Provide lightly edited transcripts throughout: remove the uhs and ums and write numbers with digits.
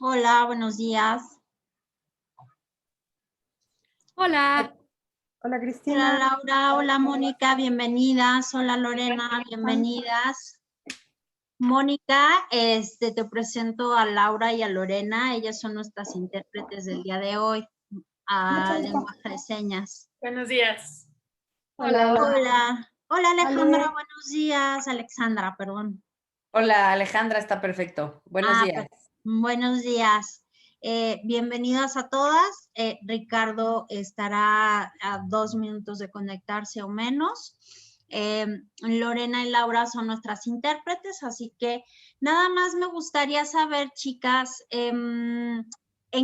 Hola, buenos días. Hola. Hola Hola Cristina. Laura, hola Mónica, bienvenidas. Hola Lorena, bienvenidas. Mónica, te presento a Laura y a Lorena. Ellas son nuestras intérpretes del día de hoy a lenguaje de señas. Buenos días. Hola. Hola Alejandra, Ale. buenos días. Alexandra, perdón. Hola, Alejandra, está perfecto. Buenos días. Buenos días. Bienvenidas a todas. Ricardo estará a 2 minutos de conectarse o menos. Lorena y Laura son nuestras intérpretes, así que nada más me gustaría saber, chicas, ¿en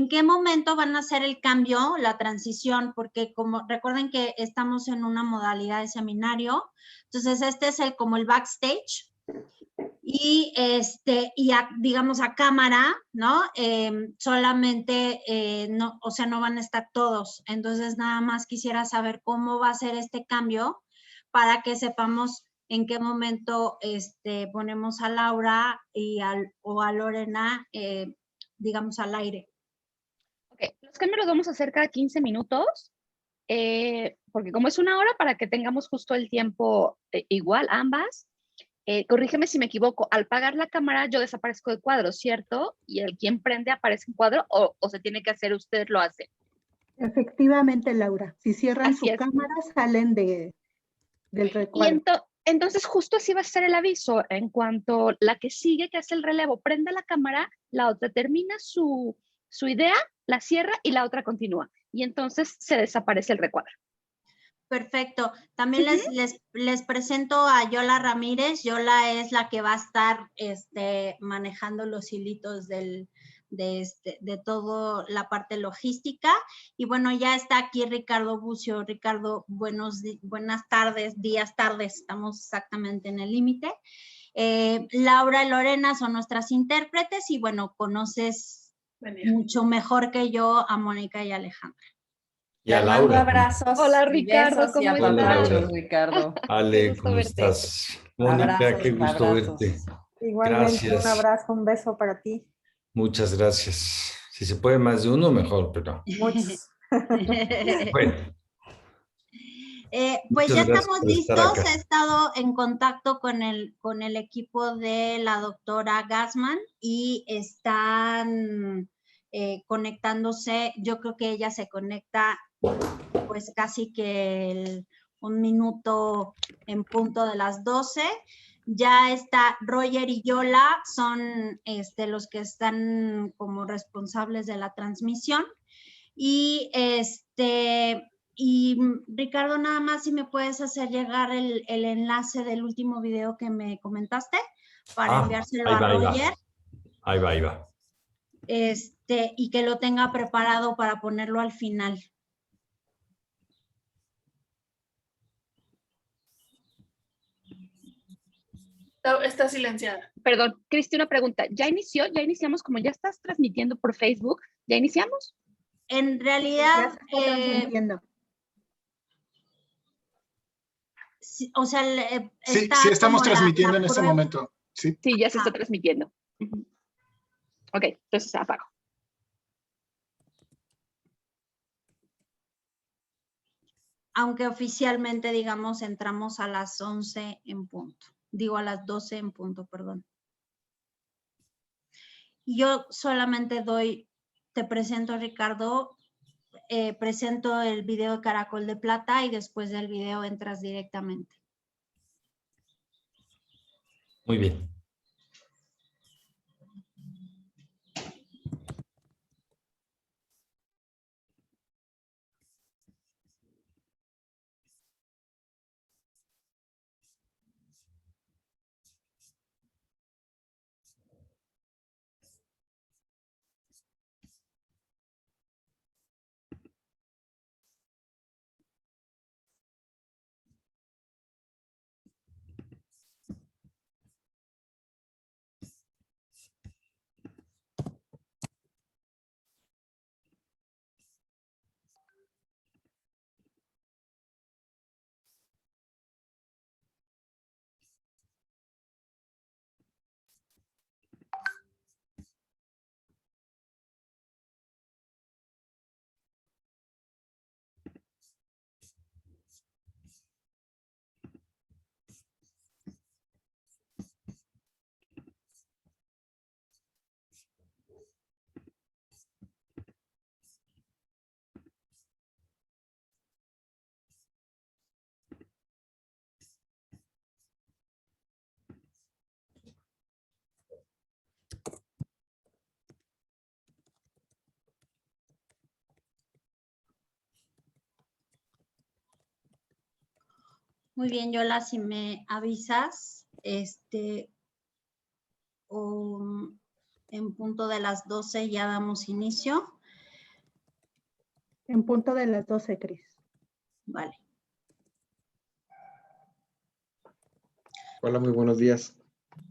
qué momento van a hacer el cambio, la transición? Porque como recuerden que estamos en una modalidad de seminario, entonces este es como el backstage. Y digamos a cámara, ¿no? Solamente, no, o sea, no van a estar todos. Entonces, nada más quisiera saber cómo va a ser este cambio para que sepamos en qué momento ponemos a Laura o a Lorena, digamos, al aire. Ok, los cambios los vamos a hacer cada 15 minutos, porque como es 1 hora, para que tengamos justo el tiempo igual ambas. Corrígeme si me equivoco, al apagar la cámara yo desaparezco de cuadro, ¿cierto? Y el quien prende aparece en cuadro, o se tiene que hacer, usted lo hace. Efectivamente, Laura. Si cierran Así su es. cámara, salen del recuadro. Entonces justo así va a ser el aviso. En cuanto la que sigue, que hace el relevo, prenda la cámara, la otra termina su idea, la cierra y la otra continúa. Y entonces se desaparece el recuadro. Perfecto. También les presento a Yola Ramírez. Yola es la que va a estar manejando los hilitos de toda la parte logística. Y bueno, ya está aquí Ricardo Bucio. Ricardo, buenas tardes, días, tardes. Estamos exactamente en el límite. Laura y Lorena son nuestras intérpretes y bueno, conoces mucho mejor que yo a Mónica y a Alejandra. Y a Te mando Laura. abrazos. Hola, y Ricardo, besos y ¿cómo Hola, estás? Laura. Ricardo. Qué Ale, gusto ¿cómo verte. estás? Mónica, Abrazos, qué gusto abrazos. verte. Igualmente, Gracias. un abrazo, un beso para ti. Muchas gracias. Si se puede más de uno, mejor, pero Muchos. bueno. Pues Muchas ya gracias estamos por estar listos. acá. He estado en contacto con el equipo de la doctora Gassman y están conectándose. Yo creo que ella se conecta pues casi que 1 minuto en punto de las 12. Ya está Roger y Yola, son los que están como responsables de la transmisión. Y Ricardo, nada más si me puedes hacer llegar el enlace del último video que me comentaste para enviárselo a Roger. Ahí va. Y que lo tenga preparado para ponerlo al final. Está silenciada. Perdón, Cristi, una pregunta. ¿Ya inició? ¿Ya iniciamos? Como ya estás transmitiendo por Facebook, ¿ya iniciamos? En realidad, Ya se está transmitiendo. o sea, Sí, está sí estamos como transmitiendo en este prueba. momento. Sí. Sí, ya se está transmitiendo. Ok, entonces apago. Aunque oficialmente, digamos, entramos a las 11 en punto. Digo, a las 12 en punto, perdón. Yo solamente te presento, Ricardo, presento el video de Caracol de Plata y después del video entras directamente. Muy bien. Muy bien, Yola, si me avisas, en punto de las 12 ya damos inicio. En punto de las 12, Cris. Vale. Hola, muy buenos días.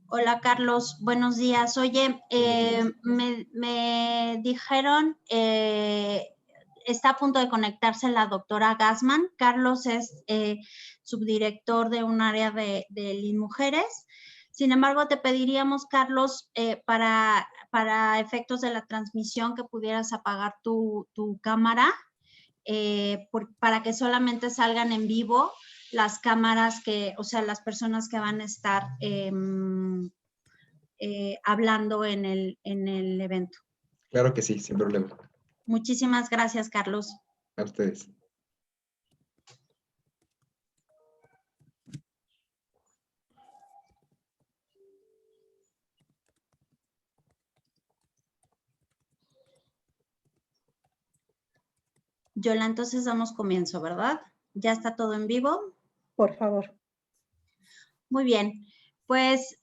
Hola, Carlos. Buenos días. Oye, me dijeron, está a punto de conectarse la doctora Gassman. Carlos es subdirector de un área de Lean Mujeres. Sin embargo, te pediríamos, Carlos, para efectos de la transmisión, que pudieras apagar tu cámara para que solamente salgan en vivo las cámaras o sea, las personas que van a estar hablando en el evento. Claro que sí, sin problema. Muchísimas gracias, Carlos. A ustedes. Yola, entonces damos comienzo, ¿verdad? ¿Ya está todo en vivo? Por favor. Muy bien. Pues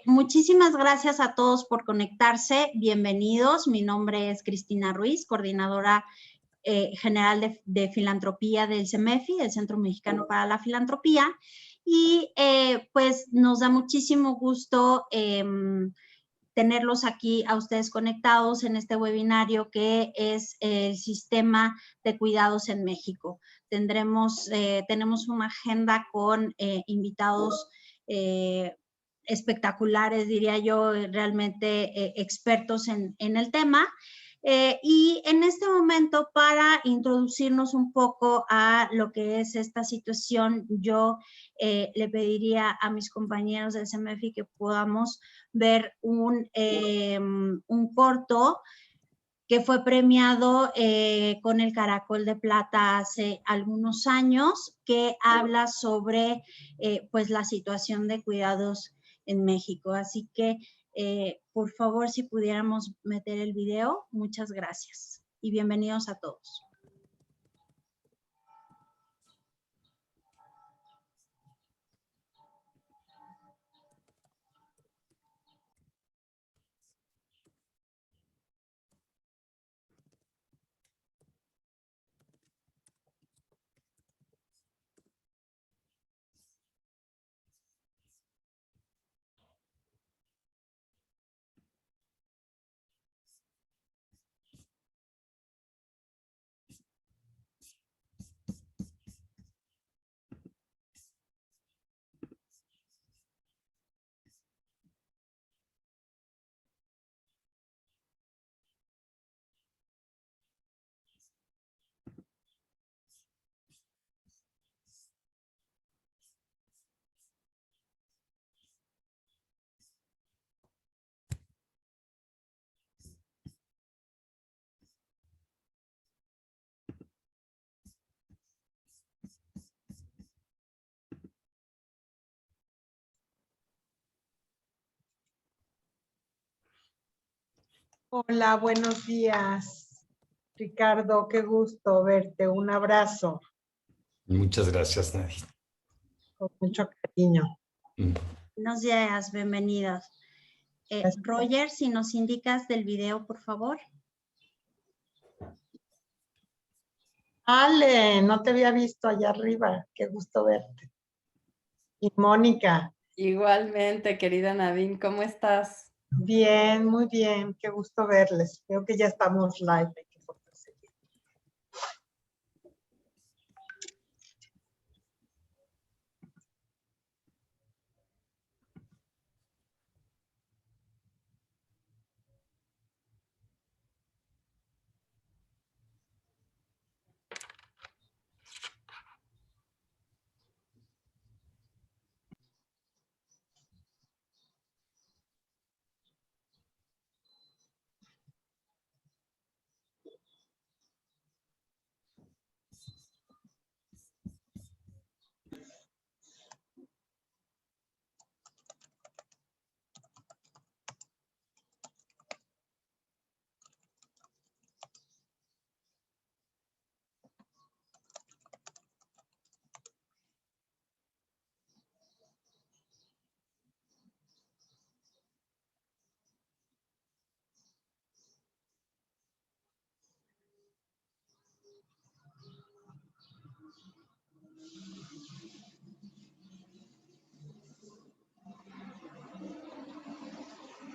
muchísimas gracias a todos por conectarse. Bienvenidos. Mi nombre es Cristina Ruiz, coordinadora general de filantropía del CEMEFI, el Centro Mexicano para la Filantropía. Y pues nos da muchísimo gusto tenerlos aquí a ustedes conectados en este webinario que es el sistema de cuidados en México. Tenemos una agenda con invitados espectaculares, diría yo, realmente expertos en el tema. Y en este momento, para introducirnos un poco a lo que es esta situación, yo le pediría a mis compañeros del CEMEFI que podamos ver un corto que fue premiado con el Caracol de Plata hace algunos años, que habla sobre pues la situación de cuidados en México. Así que, por favor, si pudiéramos meter el video, muchas gracias y bienvenidos a todos. Hola, buenos días. Ricardo, qué gusto verte. Un abrazo Muchas gracias, Nadine. con mucho cariño. Buenos días, bienvenidos. Roger, si nos indicas del video, por favor. Ale, no te había visto allá arriba. Qué gusto verte. Y Mónica. Igualmente, querida Nadine, ¿cómo estás? Bien, muy bien. Qué gusto verles. Creo que ya estamos live.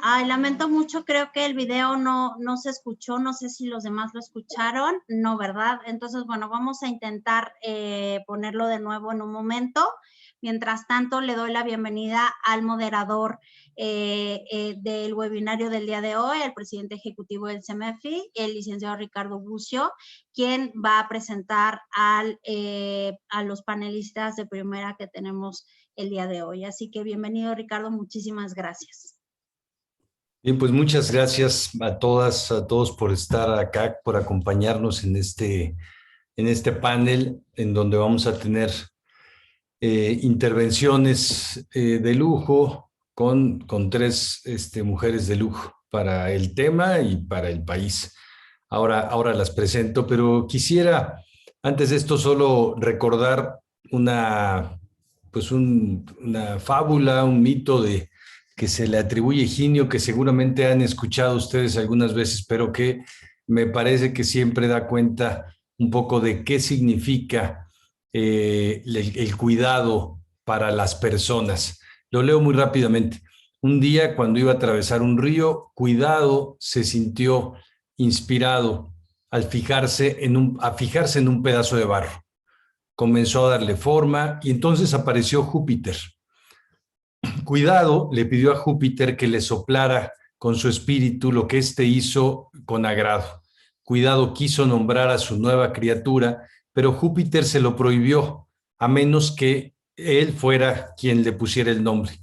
Ay, lamento mucho, creo que el video no se escuchó, no sé si los demás lo escucharon, no, ¿verdad? Entonces, bueno, vamos a intentar ponerlo de nuevo en un momento. Mientras tanto, le doy la bienvenida al moderador del webinario del día de hoy, el presidente ejecutivo del CEMEFI, el licenciado Ricardo Bucio, quien va a presentar a los panelistas de primera que tenemos el día de hoy. Así que bienvenido, Ricardo, muchísimas gracias. Bien, pues muchas gracias a todas, a todos por estar acá, por acompañarnos en este panel en donde vamos a tener intervenciones de lujo con tres mujeres de lujo para el tema y para el país. Ahora las presento, pero quisiera antes de esto solo recordar una fábula, un mito que se le atribuye a Higinio, que seguramente han escuchado ustedes algunas veces, pero que me parece que siempre da cuenta un poco de qué significa el cuidado para las personas. Lo leo muy rápidamente. Un día, cuando iba a atravesar un río, Cuidado se sintió inspirado al fijarse en un pedazo de barro. Comenzó a darle forma y entonces apareció Júpiter. Cuidado le pidió a Júpiter que le soplara con su espíritu lo que éste hizo con agrado. Cuidado quiso nombrar a su nueva criatura, pero Júpiter se lo prohibió, a menos que él fuera quien le pusiera el nombre.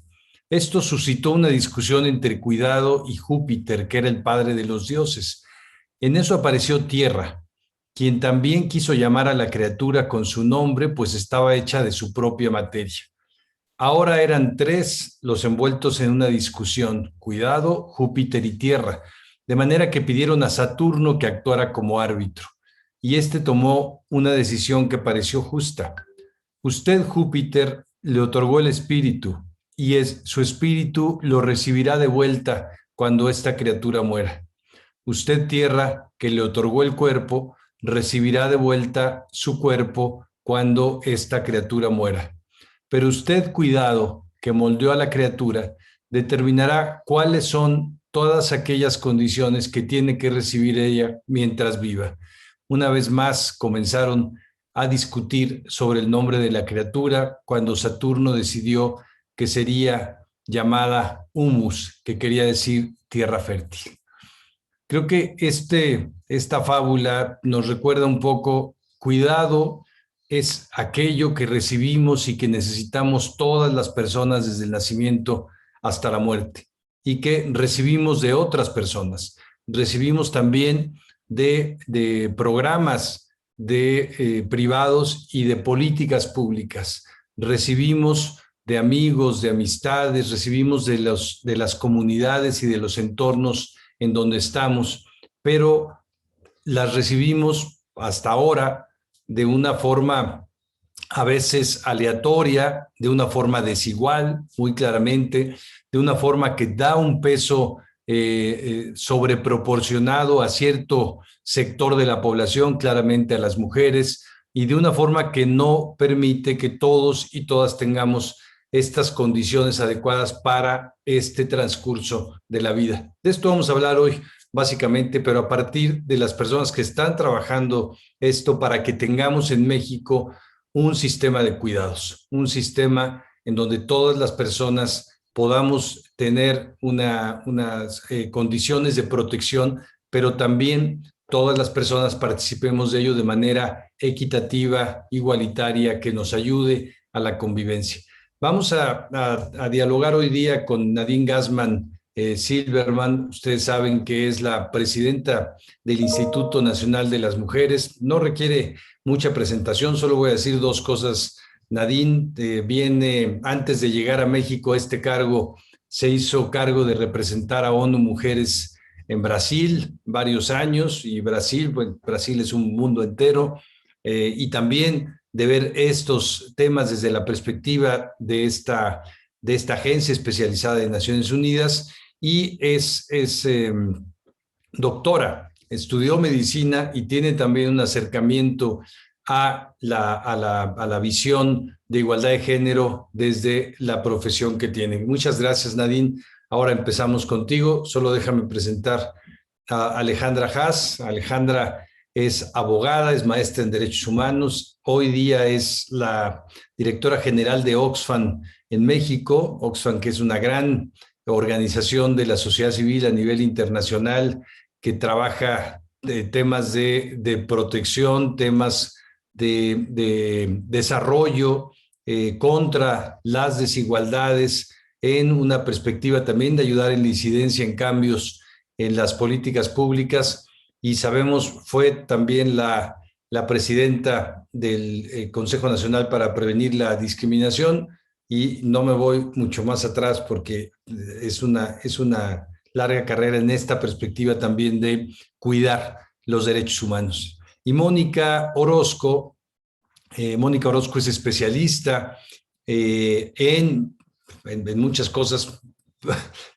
Esto suscitó una discusión entre Cuidado y Júpiter, que era el padre de los dioses. En eso apareció Tierra, quien también quiso llamar a la criatura con su nombre, pues estaba hecha de su propia materia. Ahora eran tres los envueltos en una discusión, Cuidado, Júpiter y Tierra, de manera que pidieron a Saturno que actuara como árbitro. Y este tomó una decisión que pareció justa. Usted, Júpiter, le otorgó el espíritu, y su espíritu lo recibirá de vuelta cuando esta criatura muera. Usted, Tierra, que le otorgó el cuerpo, recibirá de vuelta su cuerpo cuando esta criatura muera. Pero usted, Cuidado, que moldeó a la criatura, determinará cuáles son todas aquellas condiciones que tiene que recibir ella mientras viva. Una vez más comenzaron a discutir sobre el nombre de la criatura cuando Saturno decidió que sería llamada Humus, que quería decir tierra fértil. Creo que esta fábula nos recuerda un poco, Cuidado es aquello que recibimos y que necesitamos todas las personas desde el nacimiento hasta la muerte y que recibimos de otras personas. Recibimos también de programas privados y de políticas públicas. Recibimos de amigos, de amistades, recibimos de las comunidades y de los entornos en donde estamos, pero las recibimos hasta ahora de una forma a veces aleatoria, de una forma desigual, muy claramente, de una forma que da un peso sobreproporcionado a cierto sector de la población, claramente a las mujeres, y de una forma que no permite que todos y todas tengamos estas condiciones adecuadas para este transcurso de la vida. De esto vamos a hablar hoy, básicamente, pero a partir de las personas que están trabajando esto para que tengamos en México un sistema de cuidados, un sistema en donde todas las personas podamos tener unas condiciones de protección, pero también todas las personas participemos de ello de manera equitativa, igualitaria, que nos ayude a la convivencia. Vamos a dialogar hoy día con Nadine Gassmann Silverman. Ustedes saben que es la presidenta del Instituto Nacional de las Mujeres. No requiere mucha presentación, solo voy a decir dos cosas. Nadine viene, antes de llegar a México a este cargo, se hizo cargo de representar a ONU Mujeres en Brasil varios años, y Brasil es un mundo entero, y también de ver estos temas desde la perspectiva de esta agencia especializada de Naciones Unidas, y es doctora, estudió medicina y tiene también un acercamiento a la visión de igualdad de género desde la profesión que tiene. Muchas gracias, Nadine, Ahora empezamos contigo. Solo déjame presentar a Alejandra Haas. Alejandra es abogada, es maestra en Derechos Humanos. Hoy día es la directora general de Oxfam en México. Oxfam, que es una gran organización de la sociedad civil a nivel internacional que trabaja temas de protección, temas de desarrollo contra las desigualdades, en una perspectiva también de ayudar en la incidencia en cambios en las políticas públicas. Y sabemos, fue también la presidenta del Consejo Nacional para Prevenir la Discriminación, y no me voy mucho más atrás porque es una larga carrera en esta perspectiva también de cuidar los derechos humanos. Y Mónica Orozco es especialista en muchas cosas,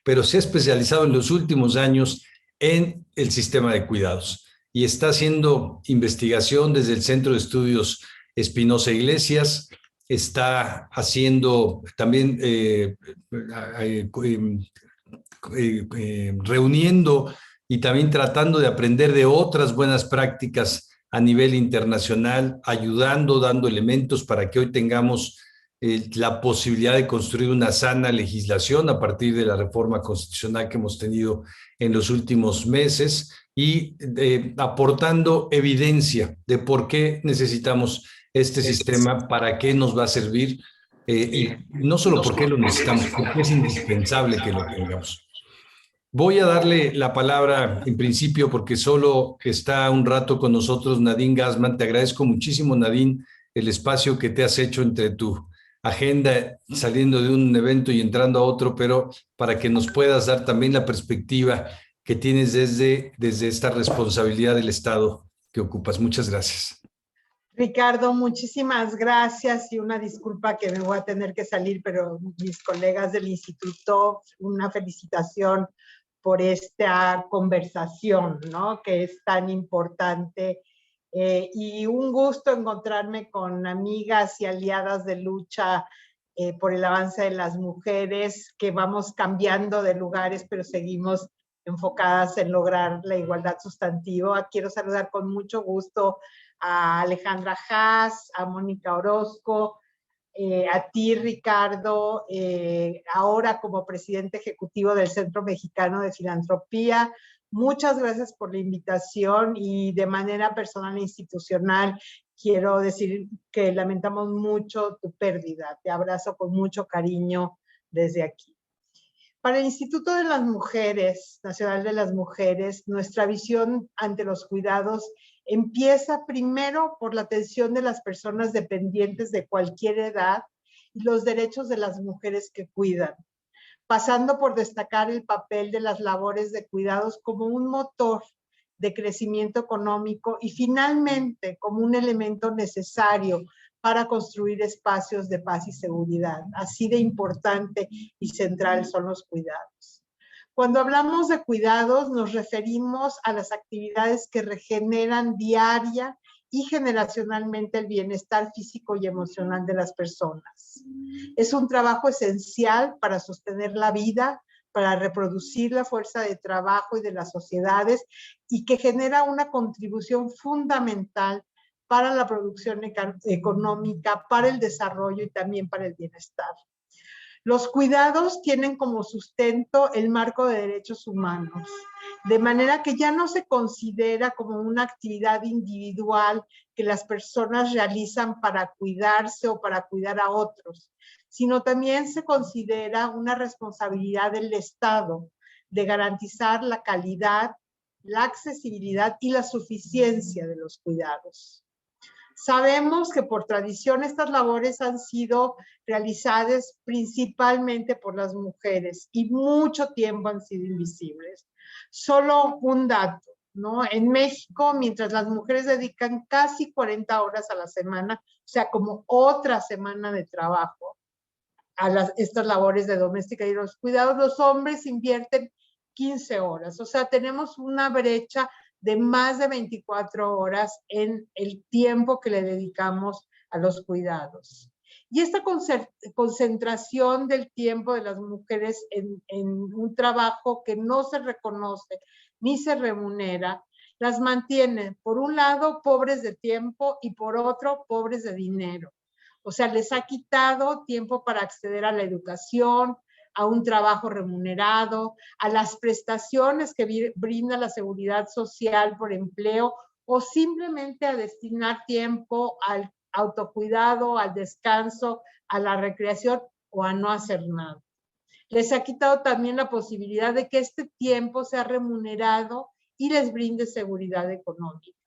pero se ha especializado en los últimos años en el sistema de cuidados y está haciendo investigación desde el Centro de Estudios Espinosa Iglesias. Está haciendo también reuniendo y también tratando de aprender de otras buenas prácticas a nivel internacional, ayudando, dando elementos para que hoy tengamos la posibilidad de construir una sana legislación a partir de la reforma constitucional que hemos tenido en los últimos meses y aportando evidencia de por qué necesitamos este sistema, para qué nos va a servir y no solo por qué lo necesitamos, porque es indispensable que lo tengamos. Voy a darle la palabra en principio porque solo está un rato con nosotros Nadine Gassman. Te agradezco muchísimo, Nadine, el espacio que te has hecho entre tu agenda saliendo de un evento y entrando a otro, pero para que nos puedas dar también la perspectiva que tienes desde esta responsabilidad del Estado que ocupas. Muchas gracias. Ricardo, muchísimas gracias y una disculpa que me voy a tener que salir, pero mis colegas del instituto, una felicitación por esta conversación, ¿no? Que es tan importante. Y un gusto encontrarme con amigas y aliadas de lucha por el avance de las mujeres, que vamos cambiando de lugares, pero seguimos enfocadas en lograr la igualdad sustantiva. Quiero saludar con mucho gusto a Alejandra Haas, a Mónica Orozco, a ti, Ricardo, ahora como presidente ejecutivo del Centro Mexicano de Filantropía. Muchas gracias por la invitación y de manera personal e institucional quiero decir que lamentamos mucho tu pérdida. Te abrazo con mucho cariño desde aquí. Para el Instituto de las Mujeres, Nacional de las Mujeres, nuestra visión ante los cuidados empieza primero por la atención de las personas dependientes de cualquier edad y los derechos de las mujeres que cuidan, pasando por destacar el papel de las labores de cuidados como un motor de crecimiento económico y finalmente como un elemento necesario para construir espacios de paz y seguridad. Así de importante y central son los cuidados. Cuando hablamos de cuidados, nos referimos a las actividades que regeneran diaria y generacionalmente el bienestar físico y emocional de las personas. Es un trabajo esencial para sostener la vida, para reproducir la fuerza de trabajo y de las sociedades y que genera una contribución fundamental para la producción económica, para el desarrollo y también para el bienestar. Los cuidados tienen como sustento el marco de derechos humanos, de manera que ya no se considera como una actividad individual que las personas realizan para cuidarse o para cuidar a otros, sino también se considera una responsabilidad del Estado de garantizar la calidad, la accesibilidad y la suficiencia de los cuidados. Sabemos que por tradición estas labores han sido realizadas principalmente por las mujeres y mucho tiempo han sido invisibles. Solo un dato, ¿no? En México, mientras las mujeres dedican casi 40 horas a la semana, o sea, como otra semana de trabajo, a estas labores de doméstica y los cuidados, los hombres invierten 15 horas. O sea, tenemos una brecha de más de 24 horas en el tiempo que le dedicamos a los cuidados. Y esta concentración del tiempo de las mujeres en un trabajo que no se reconoce ni se remunera, las mantiene, por un lado, pobres de tiempo y por otro, pobres de dinero. O sea, les ha quitado tiempo para acceder a la educación, a un trabajo remunerado, a las prestaciones que brinda la seguridad social por empleo o simplemente a destinar tiempo al autocuidado, al descanso, a la recreación o a no hacer nada. Les ha quitado también la posibilidad de que este tiempo sea remunerado y les brinde seguridad económica.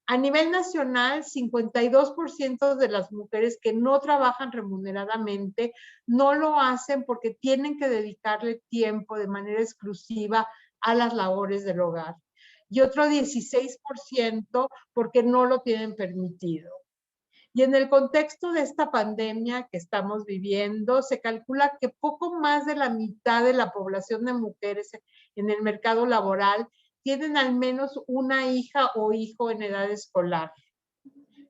A nivel nacional, 52% de las mujeres que no trabajan remuneradamente no lo hacen porque tienen que dedicarle tiempo de manera exclusiva a las labores del hogar. Y otro 16% porque no lo tienen permitido. Y en el contexto de esta pandemia que estamos viviendo, se calcula que poco más de la mitad de la población de mujeres en el mercado laboral tienen al menos una hija o hijo en edad escolar.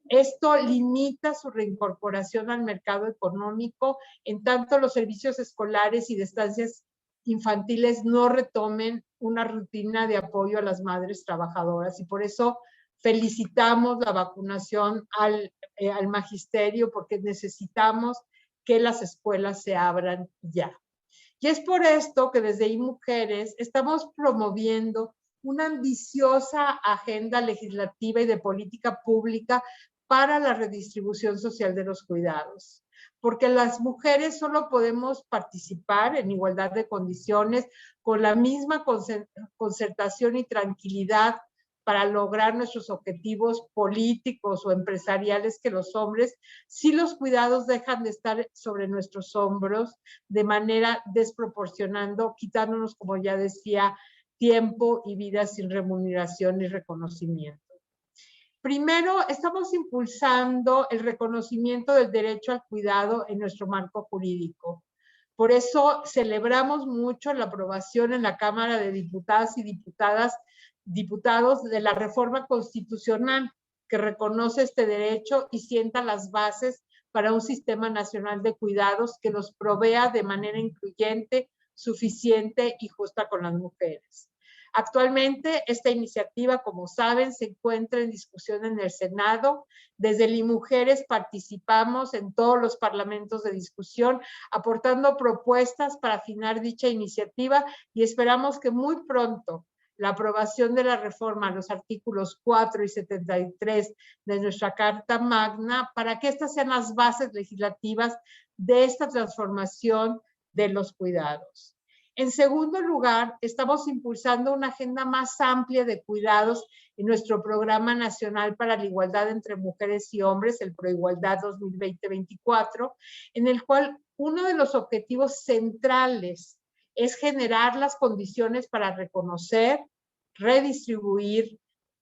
Esto limita su reincorporación al mercado económico, en tanto los servicios escolares y de estancias infantiles no retomen una rutina de apoyo a las madres trabajadoras. Y por eso felicitamos la vacunación al magisterio, porque necesitamos que las escuelas se abran ya. Y es por esto que desde iMujeres estamos promoviendo una ambiciosa agenda legislativa y de política pública para la redistribución social de los cuidados. Porque las mujeres solo podemos participar en igualdad de condiciones con la misma concertación y tranquilidad para lograr nuestros objetivos políticos o empresariales que los hombres, si los cuidados dejan de estar sobre nuestros hombros de manera desproporcionando, quitándonos, como ya decía, tiempo y vida sin remuneración y reconocimiento. Primero, estamos impulsando el reconocimiento del derecho al cuidado en nuestro marco jurídico. Por eso celebramos mucho la aprobación en la Cámara de Diputadas y Diputados de la reforma constitucional que reconoce este derecho y sienta las bases para un sistema nacional de cuidados que nos provea de manera incluyente, suficiente y justa con las mujeres. Actualmente, esta iniciativa, como saben, se encuentra en discusión en el Senado. Desde el iMujeres participamos en todos los parlamentos de discusión, aportando propuestas para afinar dicha iniciativa y esperamos que muy pronto la aprobación de la reforma a los artículos 4 y 73 de nuestra Carta Magna, para que estas sean las bases legislativas de esta transformación de los cuidados. En segundo lugar, estamos impulsando una agenda más amplia de cuidados en nuestro Programa Nacional para la Igualdad entre Mujeres y Hombres, el ProIgualdad 2020-24, en el cual uno de los objetivos centrales es generar las condiciones para reconocer, redistribuir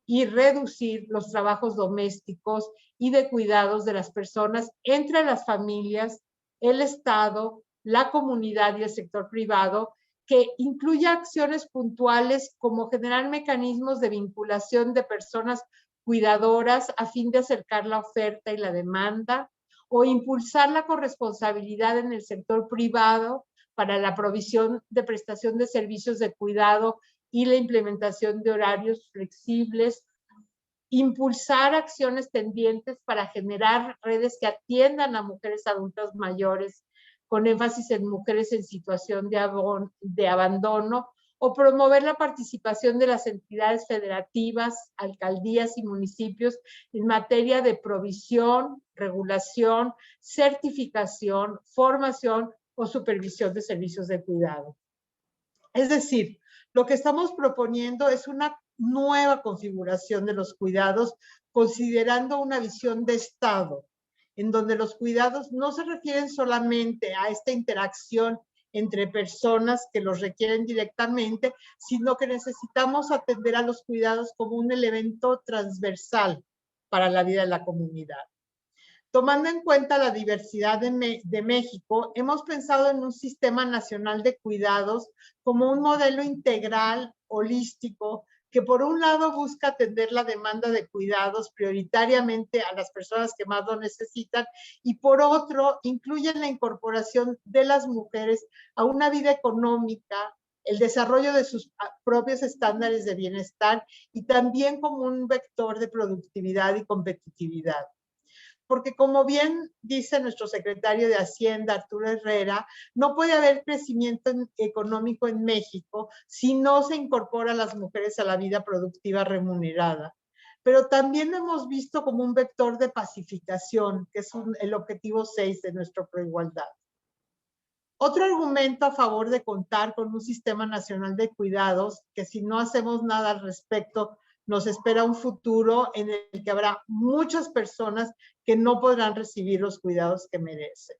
y reducir los trabajos domésticos y de cuidados de las personas entre las familias, el Estado, la comunidad y el sector privado, que incluya acciones puntuales como generar mecanismos de vinculación de personas cuidadoras a fin de acercar la oferta y la demanda, o impulsar la corresponsabilidad en el sector privado para la provisión de prestación de servicios de cuidado y la implementación de horarios flexibles, impulsar acciones tendientes para generar redes que atiendan a mujeres adultas mayores, con énfasis en mujeres en situación de abandono, o promover la participación de las entidades federativas, alcaldías y municipios en materia de provisión, regulación, certificación, formación o supervisión de servicios de cuidado. Es decir, lo que estamos proponiendo es una nueva configuración de los cuidados, considerando una visión de Estado, en donde los cuidados no se refieren solamente a esta interacción entre personas que los requieren directamente, sino que necesitamos atender a los cuidados como un elemento transversal para la vida de la comunidad. Tomando en cuenta la diversidad de México, hemos pensado en un sistema nacional de cuidados como un modelo integral, holístico, que por un lado busca atender la demanda de cuidados prioritariamente a las personas que más lo necesitan y por otro incluye la incorporación de las mujeres a una vida económica, el desarrollo de sus propios estándares de bienestar y también como un vector de productividad y competitividad. Porque como bien dice nuestro secretario de Hacienda, Arturo Herrera, no puede haber crecimiento económico en México si no se incorpora a las mujeres a la vida productiva remunerada. Pero también lo hemos visto como un vector de pacificación, que es el objetivo 6 de nuestro Proigualdad. Otro argumento a favor de contar con un sistema nacional de cuidados, que si no hacemos nada al respecto, nos espera un futuro en el que habrá muchas personas que no podrán recibir los cuidados que merecen.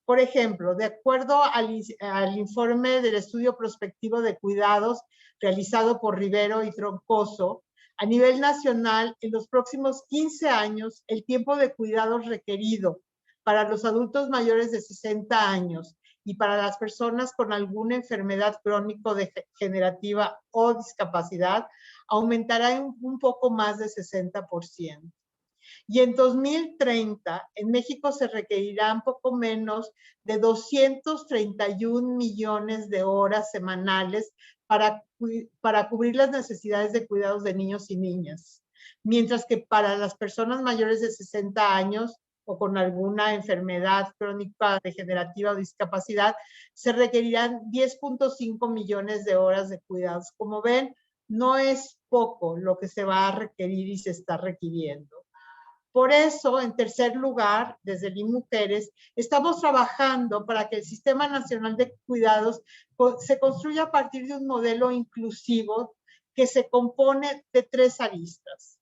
Por ejemplo, de acuerdo al informe del estudio prospectivo de cuidados realizado por Rivero y Troncoso, a nivel nacional, en los próximos 15 años, el tiempo de cuidados requerido para los adultos mayores de 60 años y para las personas con alguna enfermedad crónico-degenerativa o discapacidad aumentará en un poco más de 60%. Y en 2030, en México se requerirán poco menos de 231 millones de horas semanales para cubrir las necesidades de cuidados de niños y niñas. Mientras que para las personas mayores de 60 años o con alguna enfermedad crónica degenerativa o discapacidad, se requerirán 10.5 millones de horas de cuidados. Como ven, no es poco lo que se va a requerir y se está requiriendo. Por eso, en tercer lugar, desde el IMujeres, estamos trabajando para que el Sistema Nacional de Cuidados se construya a partir de un modelo inclusivo que se compone de 3 aristas.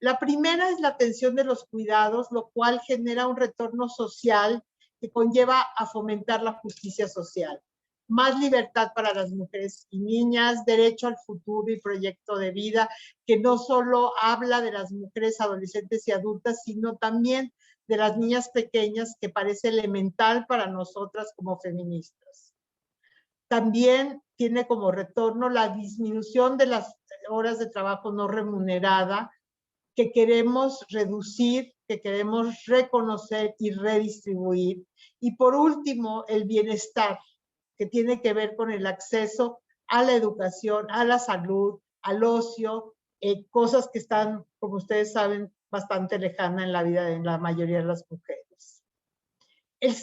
La primera es la atención de los cuidados, lo cual genera un retorno social que conlleva a fomentar la justicia social. Más libertad para las mujeres y niñas, derecho al futuro y proyecto de vida, que no solo habla de las mujeres, adolescentes y adultas, sino también de las niñas pequeñas, que parece elemental para nosotras como feministas. También tiene como retorno la disminución de las horas de trabajo no remunerada, que queremos reducir, que queremos reconocer y redistribuir. Y por último, el bienestar, que tiene que ver con el acceso a la educación, a la salud, al ocio, cosas que están, como ustedes saben, bastante lejanas en la vida de la mayoría de las mujeres.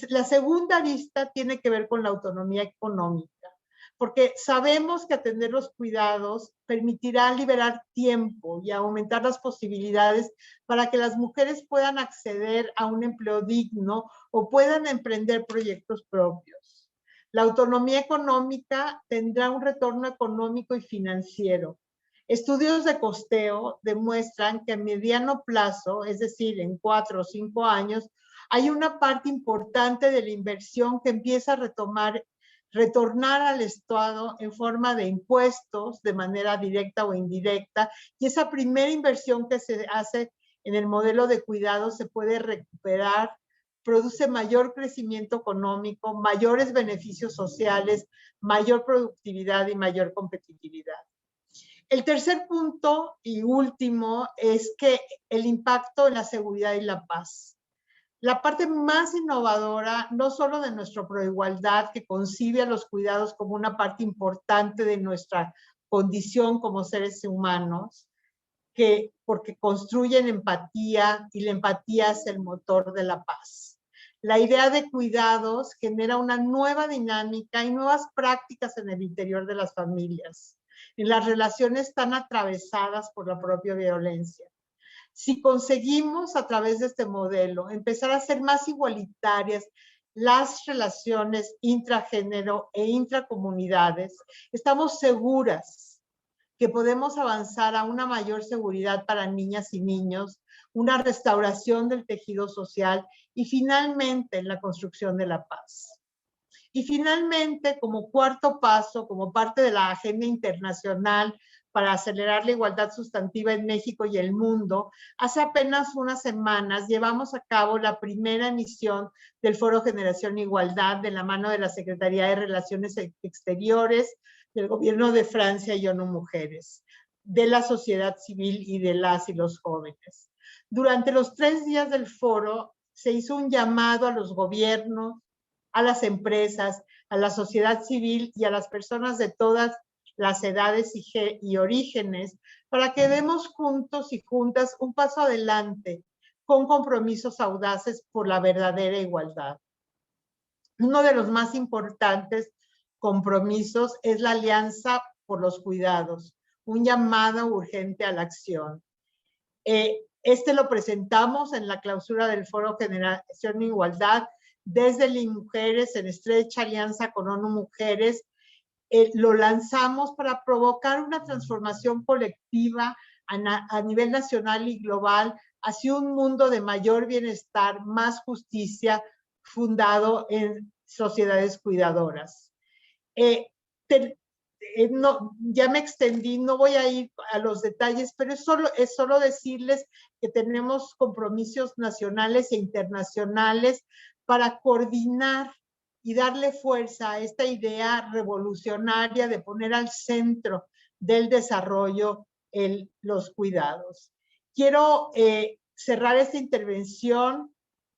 La segunda arista tiene que ver con la autonomía económica, porque sabemos que atender los cuidados permitirá liberar tiempo y aumentar las posibilidades para que las mujeres puedan acceder a un empleo digno o puedan emprender proyectos propios. La autonomía económica tendrá un retorno económico y financiero. Estudios de costeo demuestran que a mediano plazo, es decir, en 4 o 5 años, hay una parte importante de la inversión que empieza a retornar al Estado en forma de impuestos de manera directa o indirecta, y esa primera inversión que se hace en el modelo de cuidado se puede recuperar, produce mayor crecimiento económico, mayores beneficios sociales, mayor productividad y mayor competitividad. El tercer punto y último es que el impacto en la seguridad y la paz. La parte más innovadora, no solo de nuestro Proigualdad, que concibe a los cuidados como una parte importante de nuestra condición como seres humanos, porque construyen empatía y la empatía es el motor de la paz. La idea de cuidados genera una nueva dinámica y nuevas prácticas en el interior de las familias, en las relaciones tan atravesadas por la propia violencia. Si conseguimos a través de este modelo empezar a ser más igualitarias las relaciones intragénero e intracomunidades, estamos seguras que podemos avanzar a una mayor seguridad para niñas y niños, una restauración del tejido social y finalmente la construcción de la paz. Y finalmente, como cuarto paso, como parte de la agenda internacional para acelerar la igualdad sustantiva en México y el mundo, hace apenas unas semanas llevamos a cabo la primera emisión del Foro Generación Igualdad de la mano de la Secretaría de Relaciones Exteriores, del gobierno de Francia y ONU Mujeres, de la sociedad civil y de las y los jóvenes. Durante los 3 días del foro se hizo un llamado a los gobiernos, a las empresas, a la sociedad civil y a las personas de todas las edades y orígenes para que demos juntos y juntas un paso adelante con compromisos audaces por la verdadera igualdad. Uno de los más importantes compromisos es la Alianza por los Cuidados, un llamado urgente a la acción. Este lo presentamos en la clausura del Foro Generación Igualdad desde Mujeres en estrecha alianza con ONU Mujeres. Lo lanzamos para provocar una transformación colectiva a nivel nacional y global hacia un mundo de mayor bienestar, más justicia, fundado en sociedades cuidadoras. Ya me extendí, no voy a ir a los detalles, pero es solo decirles que tenemos compromisos nacionales e internacionales para coordinar y darle fuerza a esta idea revolucionaria de poner al centro del desarrollo los cuidados. Quiero cerrar esta intervención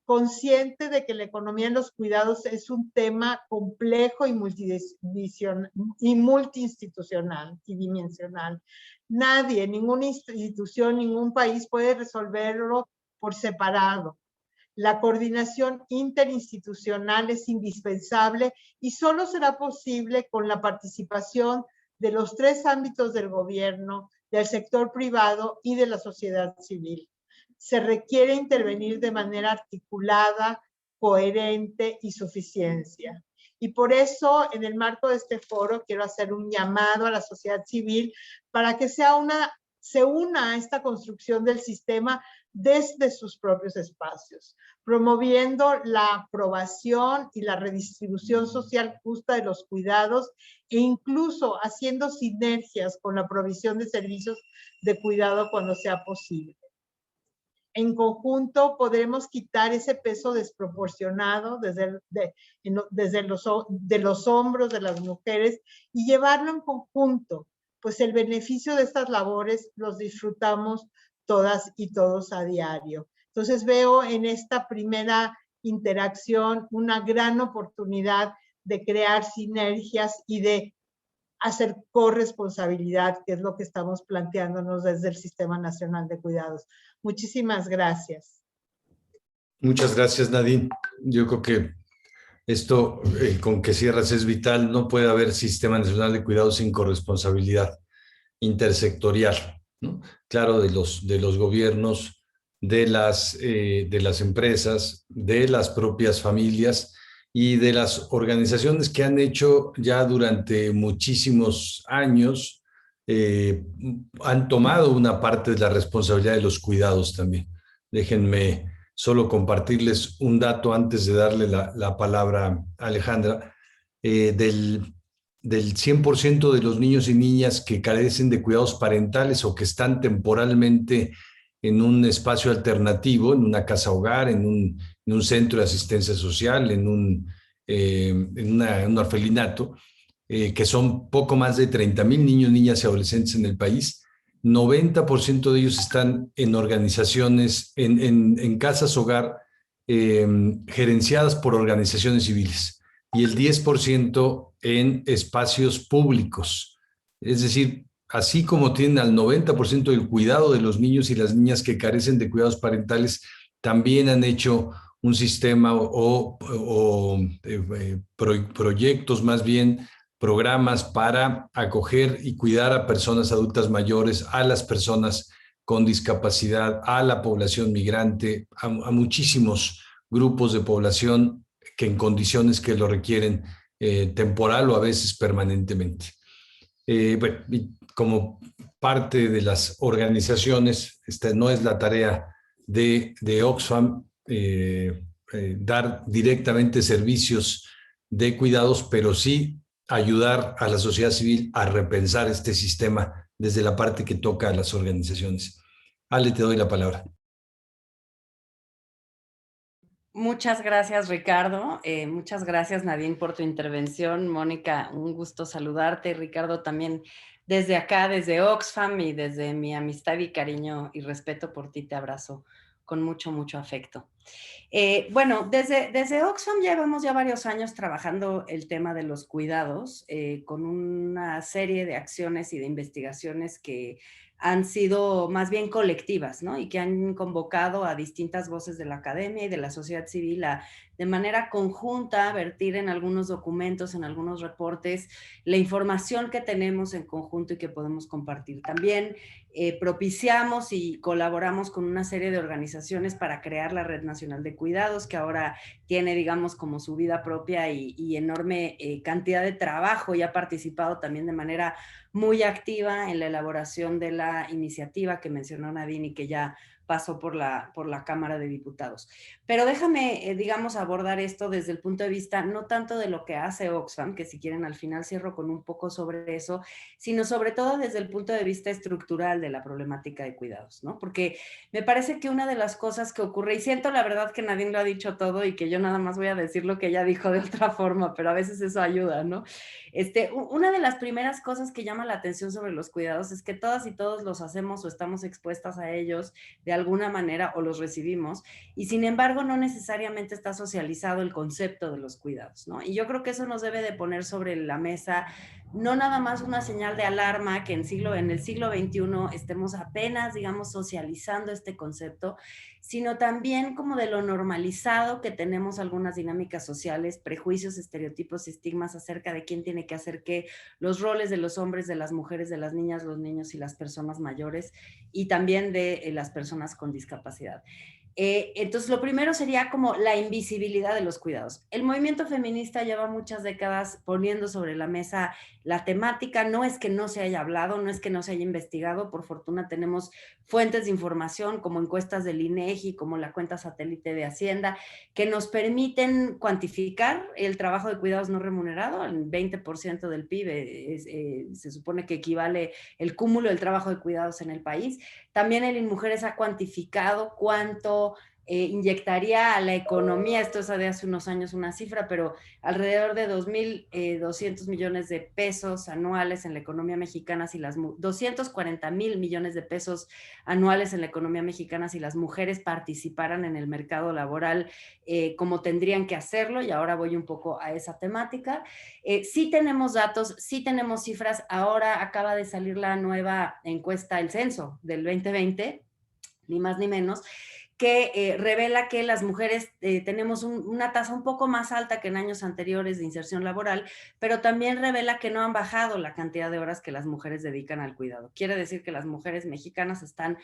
consciente de que la economía en los cuidados es un tema complejo y multiinstitucional y dimensional. Nadie, ninguna institución, ningún país puede resolverlo por separado. La coordinación interinstitucional es indispensable y solo será posible con la participación de los 3 ámbitos del gobierno, del sector privado y de la sociedad civil. Se requiere intervenir de manera articulada, coherente y suficiencia. Y por eso, en el marco de este foro, quiero hacer un llamado a la sociedad civil para que se una a esta construcción del sistema desde sus propios espacios, promoviendo la aprobación y la redistribución social justa de los cuidados e incluso haciendo sinergias con la provisión de servicios de cuidado cuando sea posible. En conjunto podremos quitar ese peso desproporcionado de los hombros de las mujeres y llevarlo en conjunto, pues el beneficio de estas labores los disfrutamos todas y todos a diario. Entonces veo en esta primera interacción una gran oportunidad de crear sinergias y de hacer corresponsabilidad, que es lo que estamos planteándonos desde el Sistema Nacional de Cuidados. Muchísimas gracias. Muchas gracias, Nadine. Yo creo que esto con que cierras es vital. No puede haber Sistema Nacional de Cuidados sin corresponsabilidad intersectorial, ¿no? Claro, de los gobiernos, de las empresas, de las propias familias y de las organizaciones que han hecho ya durante muchísimos años, han tomado una parte de la responsabilidad de los cuidados también. Déjenme solo compartirles un dato antes de darle la palabra a Alejandra. Del 100% de los niños y niñas que carecen de cuidados parentales o que están temporalmente en un espacio alternativo, en una casa hogar, en un centro de asistencia social, en un orfelinato, que son poco más de 30,000 niños, niñas y adolescentes en el país. 90% de ellos están en organizaciones, en casas hogar gerenciadas por organizaciones civiles y el 10% en espacios públicos. Es decir, así como tienen al 90% del cuidado de los niños y las niñas que carecen de cuidados parentales, también han hecho un sistema proyectos, más bien programas para acoger y cuidar a personas adultas mayores, a las personas con discapacidad, a la población migrante, a muchísimos grupos de población que en condiciones que lo requieren temporal o a veces permanentemente. Bueno, como parte de las organizaciones, esta no es la tarea de Oxfam, dar directamente servicios de cuidados, pero sí ayudar a la sociedad civil a repensar este sistema desde la parte que toca a las organizaciones. Ale, te doy la palabra. Muchas gracias, Ricardo. Muchas gracias, Nadine, por tu intervención. Mónica, un gusto saludarte. Ricardo, también desde acá, desde Oxfam y desde mi amistad y cariño y respeto por ti, te abrazo con mucho, mucho afecto. Bueno, desde Oxfam llevamos ya varios años trabajando el tema de los cuidados con una serie de acciones y de investigaciones que han sido más bien colectivas, ¿no? Y que han convocado a distintas voces de la academia y de la sociedad civil a, de manera conjunta, vertir en algunos documentos, en algunos reportes, la información que tenemos en conjunto y que podemos compartir. También propiciamos y colaboramos con una serie de organizaciones para crear la Red Nacional de Cuidados, que ahora tiene, digamos, como su vida propia y enorme cantidad de trabajo y ha participado también de manera muy activa en la elaboración de la iniciativa que mencionó Nadine y que ya pasó por la Cámara de Diputados. Pero déjame, digamos, abordar esto desde el punto de vista no tanto de lo que hace Oxfam, que si quieren al final cierro con un poco sobre eso, sino sobre todo desde el punto de vista estructural de la problemática de cuidados, ¿no? Porque me parece que una de las cosas que ocurre, y siento la verdad que Nadine lo ha dicho todo y que yo nada más voy a decir lo que ella dijo de otra forma, pero a veces eso ayuda, ¿no? Una de las primeras cosas que llama la atención sobre los cuidados es que todas y todos los hacemos o estamos expuestas a ellos de alguna manera o los recibimos y sin embargo no necesariamente está socializado el concepto de los cuidados, ¿no? Y yo creo que eso nos debe de poner sobre la mesa no nada más una señal de alarma que en el siglo XXI estemos apenas, digamos, socializando este concepto, sino también como de lo normalizado que tenemos algunas dinámicas sociales, prejuicios, estereotipos y estigmas acerca de quién tiene que hacer qué, los roles de los hombres, de las mujeres, de las niñas, los niños y las personas mayores y también de las personas con discapacidad. Entonces, lo primero sería como la invisibilidad de los cuidados. El movimiento feminista lleva muchas décadas poniendo sobre la mesa la temática. No es que no se haya hablado, no es que no se haya investigado. Por fortuna tenemos fuentes de información como encuestas del INEGI, como la cuenta satélite de Hacienda, que nos permiten cuantificar el trabajo de cuidados no remunerado. El 20% del PIB se supone que equivale el cúmulo del trabajo de cuidados en el país. También el INMujeres ha cuantificado cuánto inyectaría a la economía, esto es de hace unos años una cifra, pero alrededor de 2.200 millones de pesos anuales en la economía mexicana, si las 240,000 millones de pesos anuales en la economía mexicana si las mujeres participaran en el mercado laboral como tendrían que hacerlo, y ahora voy un poco a esa temática. Sí tenemos datos, sí tenemos cifras, ahora acaba de salir la nueva encuesta, el censo del 2020, ni más ni menos, que revela que las mujeres tenemos una tasa un poco más alta que en años anteriores de inserción laboral, pero también revela que no han bajado la cantidad de horas que las mujeres dedican al cuidado. Quiere decir que las mujeres mexicanas están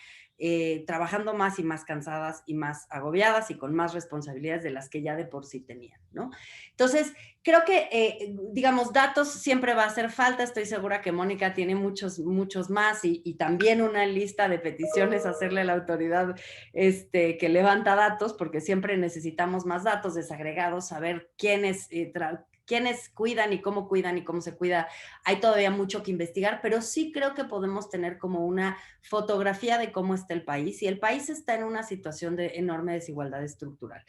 trabajando más y más cansadas y más agobiadas y con más responsabilidades de las que ya de por sí tenían, ¿no? Entonces, creo que, digamos, datos siempre va a hacer falta. Estoy segura que Mónica tiene muchos más y también una lista de peticiones a hacerle a la autoridad que levanta datos, porque siempre necesitamos más datos desagregados, saber quiénes cuidan y cómo se cuida. Hay todavía mucho que investigar, pero sí creo que podemos tener como una fotografía de cómo está el país, y el país está en una situación de enorme desigualdad estructural.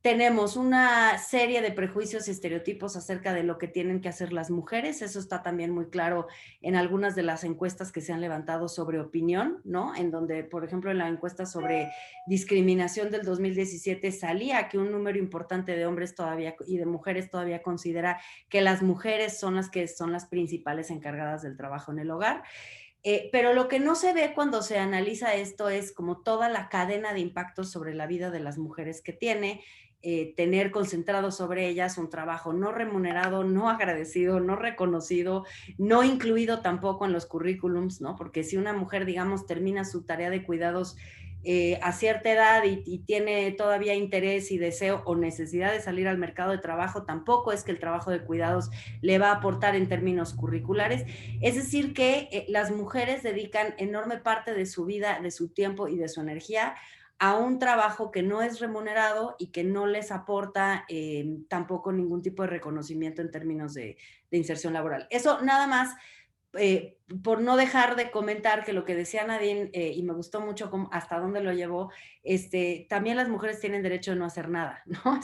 Tenemos una serie de prejuicios y estereotipos acerca de lo que tienen que hacer las mujeres. Eso está también muy claro en algunas de las encuestas que se han levantado sobre opinión, ¿no? En donde, por ejemplo, en la encuesta sobre discriminación del 2017 salía que un número importante de hombres todavía y de mujeres todavía considera que las mujeres son las que son las principales encargadas del trabajo en el hogar. Pero lo que no se ve cuando se analiza esto es como toda la cadena de impactos sobre la vida de las mujeres que tiene, tener concentrado sobre ellas un trabajo no remunerado, no agradecido, no reconocido, no incluido tampoco en los currículums, ¿no? Porque si una mujer, digamos, termina su tarea de cuidados a cierta edad y tiene todavía interés y deseo o necesidad de salir al mercado de trabajo, tampoco es que el trabajo de cuidados le va a aportar en términos curriculares. Es decir, que las mujeres dedican enorme parte de su vida, de su tiempo y de su energía a un trabajo que no es remunerado y que no les aporta tampoco ningún tipo de reconocimiento en términos de inserción laboral. Eso nada más por no dejar de comentar que lo que decía Nadine, y me gustó mucho hasta dónde lo llevó, también las mujeres tienen derecho de no hacer nada, ¿no?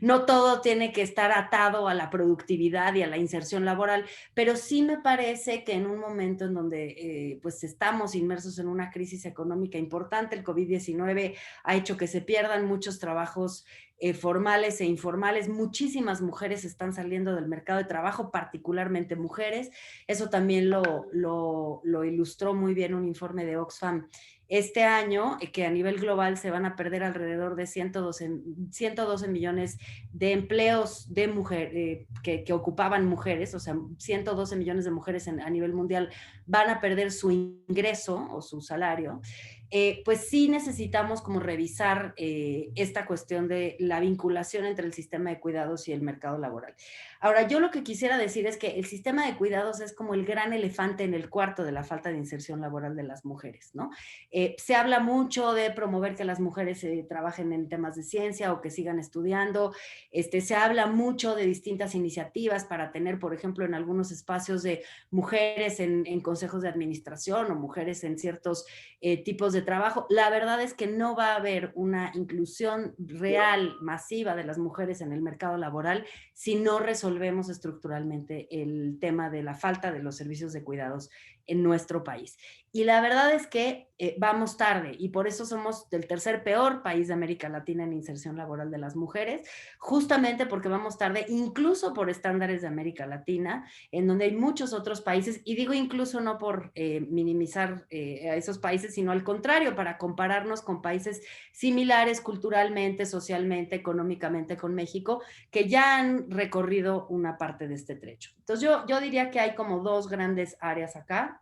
No todo tiene que estar atado a la productividad y a la inserción laboral, pero sí me parece que en un momento en donde pues estamos inmersos en una crisis económica importante, el COVID-19 ha hecho que se pierdan muchos trabajos formales e informales. Muchísimas mujeres están saliendo del mercado de trabajo, particularmente mujeres. Eso también lo ilustró muy bien un informe de Oxfam este año, que a nivel global se van a perder alrededor de 112 millones de empleos de mujer, que ocupaban mujeres, o sea, 112 millones de mujeres a nivel mundial van a perder su ingreso o su salario. Pues sí necesitamos como revisar esta cuestión de la vinculación entre el sistema de cuidados y el mercado laboral. Ahora, yo lo que quisiera decir es que el sistema de cuidados es como el gran elefante en el cuarto de la falta de inserción laboral de las mujeres, ¿no? Se habla mucho de promover que las mujeres trabajen en temas de ciencia o que sigan estudiando. Se habla mucho de distintas iniciativas para tener, por ejemplo, en algunos espacios de mujeres en consejos de administración o mujeres en ciertos tipos de trabajo. La verdad es que no va a haber una inclusión real, masiva de las mujeres en el mercado laboral si no resolvemos estructuralmente el tema de la falta de los servicios de cuidados en nuestro país. Y la verdad es que vamos tarde y por eso somos el tercer peor país de América Latina en inserción laboral de las mujeres, justamente porque vamos tarde, incluso por estándares de América Latina, en donde hay muchos otros países, y digo incluso no por minimizar a esos países, sino al contrario, para compararnos con países similares culturalmente, socialmente, económicamente con México, que ya han recorrido una parte de este trecho. Entonces yo diría que hay como dos grandes áreas acá.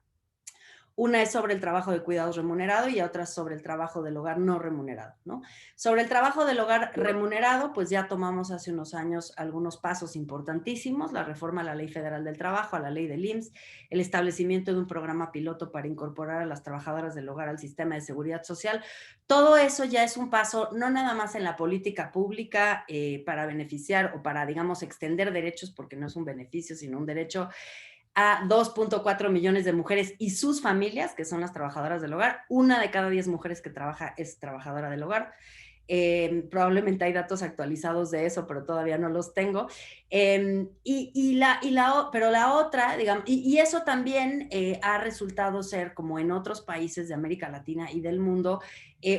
Una es sobre el trabajo de cuidados remunerado y otra sobre el trabajo del hogar no remunerado, ¿no? Sobre el trabajo del hogar remunerado, pues ya tomamos hace unos años algunos pasos importantísimos, la reforma a la Ley Federal del Trabajo, a la Ley del IMSS, el establecimiento de un programa piloto para incorporar a las trabajadoras del hogar al sistema de seguridad social. Todo eso ya es un paso, no nada más en la política pública para beneficiar o para, digamos, extender derechos, porque no es un beneficio, sino un derecho a 2.4 millones de mujeres y sus familias, que son las trabajadoras del hogar. 1 de cada 10 mujeres que trabaja es trabajadora del hogar. Probablemente hay datos actualizados de eso, pero todavía no los tengo. Pero la otra, digamos, y eso también ha resultado ser, como en otros países de América Latina y del mundo,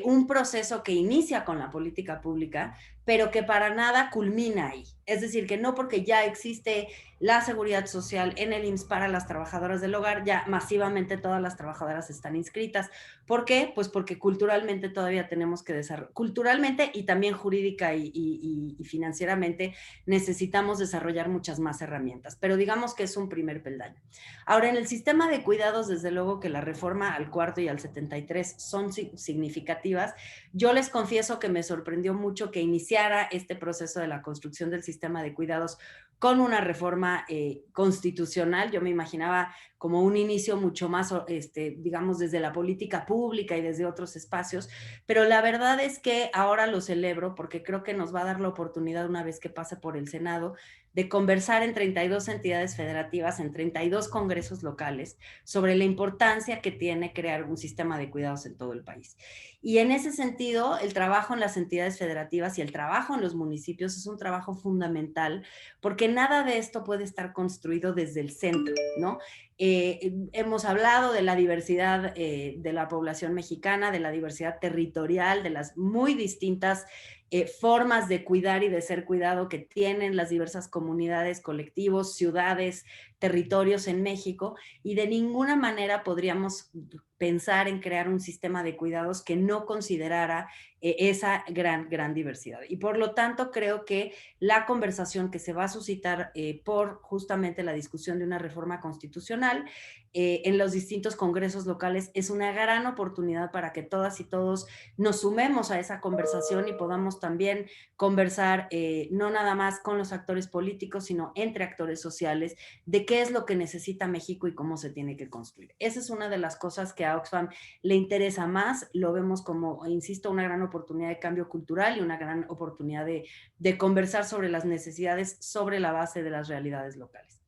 un proceso que inicia con la política pública, pero que para nada culmina ahí. Es decir, que no porque ya existe la seguridad social en el IMSS para las trabajadoras del hogar, ya masivamente todas las trabajadoras están inscritas. ¿Por qué? Pues porque culturalmente todavía tenemos que desarrollar, culturalmente y también jurídica y financieramente necesitamos desarrollar muchas más herramientas, pero digamos que es un primer peldaño. Ahora, en el sistema de cuidados, desde luego que la reforma al 4 y al 73 son significativas. Yo les confieso que me sorprendió mucho que iniciara este proceso de la construcción del sistema de cuidados con una reforma constitucional. Yo me imaginaba como un inicio mucho más, digamos, desde la política pública y desde otros espacios, pero la verdad es que ahora lo celebro porque creo que nos va a dar la oportunidad, una vez que pase por el Senado, de conversar en 32 entidades federativas, en 32 congresos locales, sobre la importancia que tiene crear un sistema de cuidados en todo el país. Y en ese sentido, el trabajo en las entidades federativas y el trabajo en los municipios es un trabajo fundamental, porque nada de esto puede estar construido desde el centro, ¿no? Hemos hablado de la diversidad de la población mexicana, de la diversidad territorial, de las muy distintas formas de cuidar y de ser cuidado que tienen las diversas comunidades, colectivos, ciudades, territorios en México, y de ninguna manera podríamos pensar en crear un sistema de cuidados que no considerara esa gran diversidad. Y por lo tanto creo que la conversación que se va a suscitar por justamente la discusión de una reforma constitucional en los distintos congresos locales es una gran oportunidad para que todas y todos nos sumemos a esa conversación y podamos también conversar no nada más con los actores políticos, sino entre actores sociales, de qué es lo que necesita México y cómo se tiene que construir. Esa es una de las cosas que a Oxfam le interesa más. Lo vemos como, insisto, una gran oportunidad de cambio cultural y una gran oportunidad de conversar sobre las necesidades sobre la base de las realidades locales.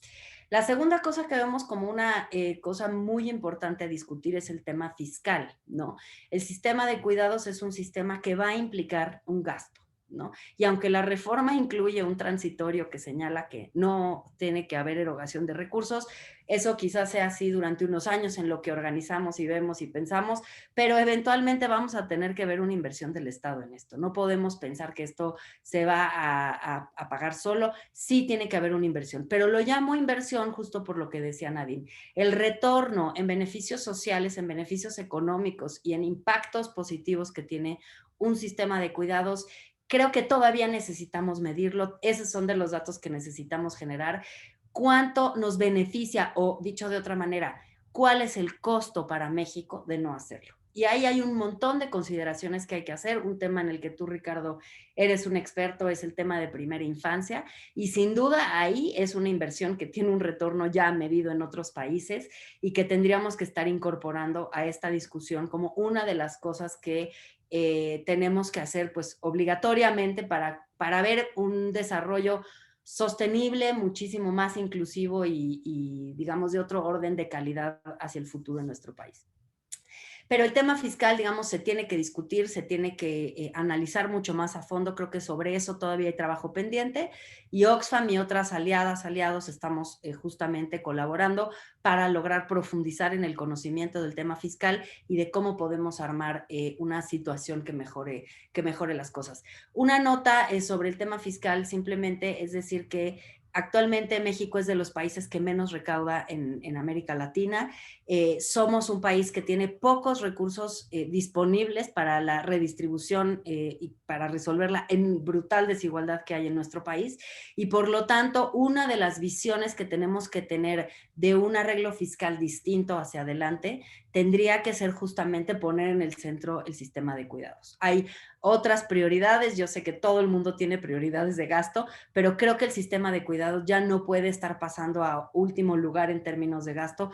La segunda cosa que vemos como una cosa muy importante a discutir es el tema fiscal, ¿no? El sistema de cuidados es un sistema que va a implicar un gasto, ¿no? Y aunque la reforma incluye un transitorio que señala que no tiene que haber erogación de recursos, eso quizás sea así durante unos años en lo que organizamos y vemos y pensamos, pero eventualmente vamos a tener que ver una inversión del Estado en esto. No podemos pensar que esto se va a pagar solo, sí tiene que haber una inversión, pero lo llamo inversión justo por lo que decía Nadine. El retorno en beneficios sociales, en beneficios económicos y en impactos positivos que tiene un sistema de cuidados, creo que todavía necesitamos medirlo. Esos son de los datos que necesitamos generar. ¿Cuánto nos beneficia? O dicho de otra manera, ¿cuál es el costo para México de no hacerlo? Y ahí hay un montón de consideraciones que hay que hacer. Un tema en el que tú, Ricardo, eres un experto es el tema de primera infancia. Y sin duda ahí es una inversión que tiene un retorno ya medido en otros países y que tendríamos que estar incorporando a esta discusión como una de las cosas que tenemos que hacer pues obligatoriamente para ver un desarrollo sostenible, muchísimo más inclusivo y digamos de otro orden de calidad hacia el futuro en nuestro país. Pero el tema fiscal, digamos, se tiene que discutir, se tiene que analizar mucho más a fondo. Creo que sobre eso todavía hay trabajo pendiente. Y Oxfam y otras aliados estamos justamente colaborando para lograr profundizar en el conocimiento del tema fiscal y de cómo podemos armar una situación que mejore las cosas. Una nota sobre el tema fiscal simplemente es decir que actualmente México es de los países que menos recauda en América Latina. Somos un país que tiene pocos recursos disponibles para la redistribución y para resolver la brutal desigualdad que hay en nuestro país. Y por lo tanto, una de las visiones que tenemos que tener de un arreglo fiscal distinto hacia adelante tendría que ser justamente poner en el centro el sistema de cuidados. Hay otras prioridades, yo sé que todo el mundo tiene prioridades de gasto, pero creo que el sistema de cuidados ya no puede estar pasando a último lugar en términos de gasto.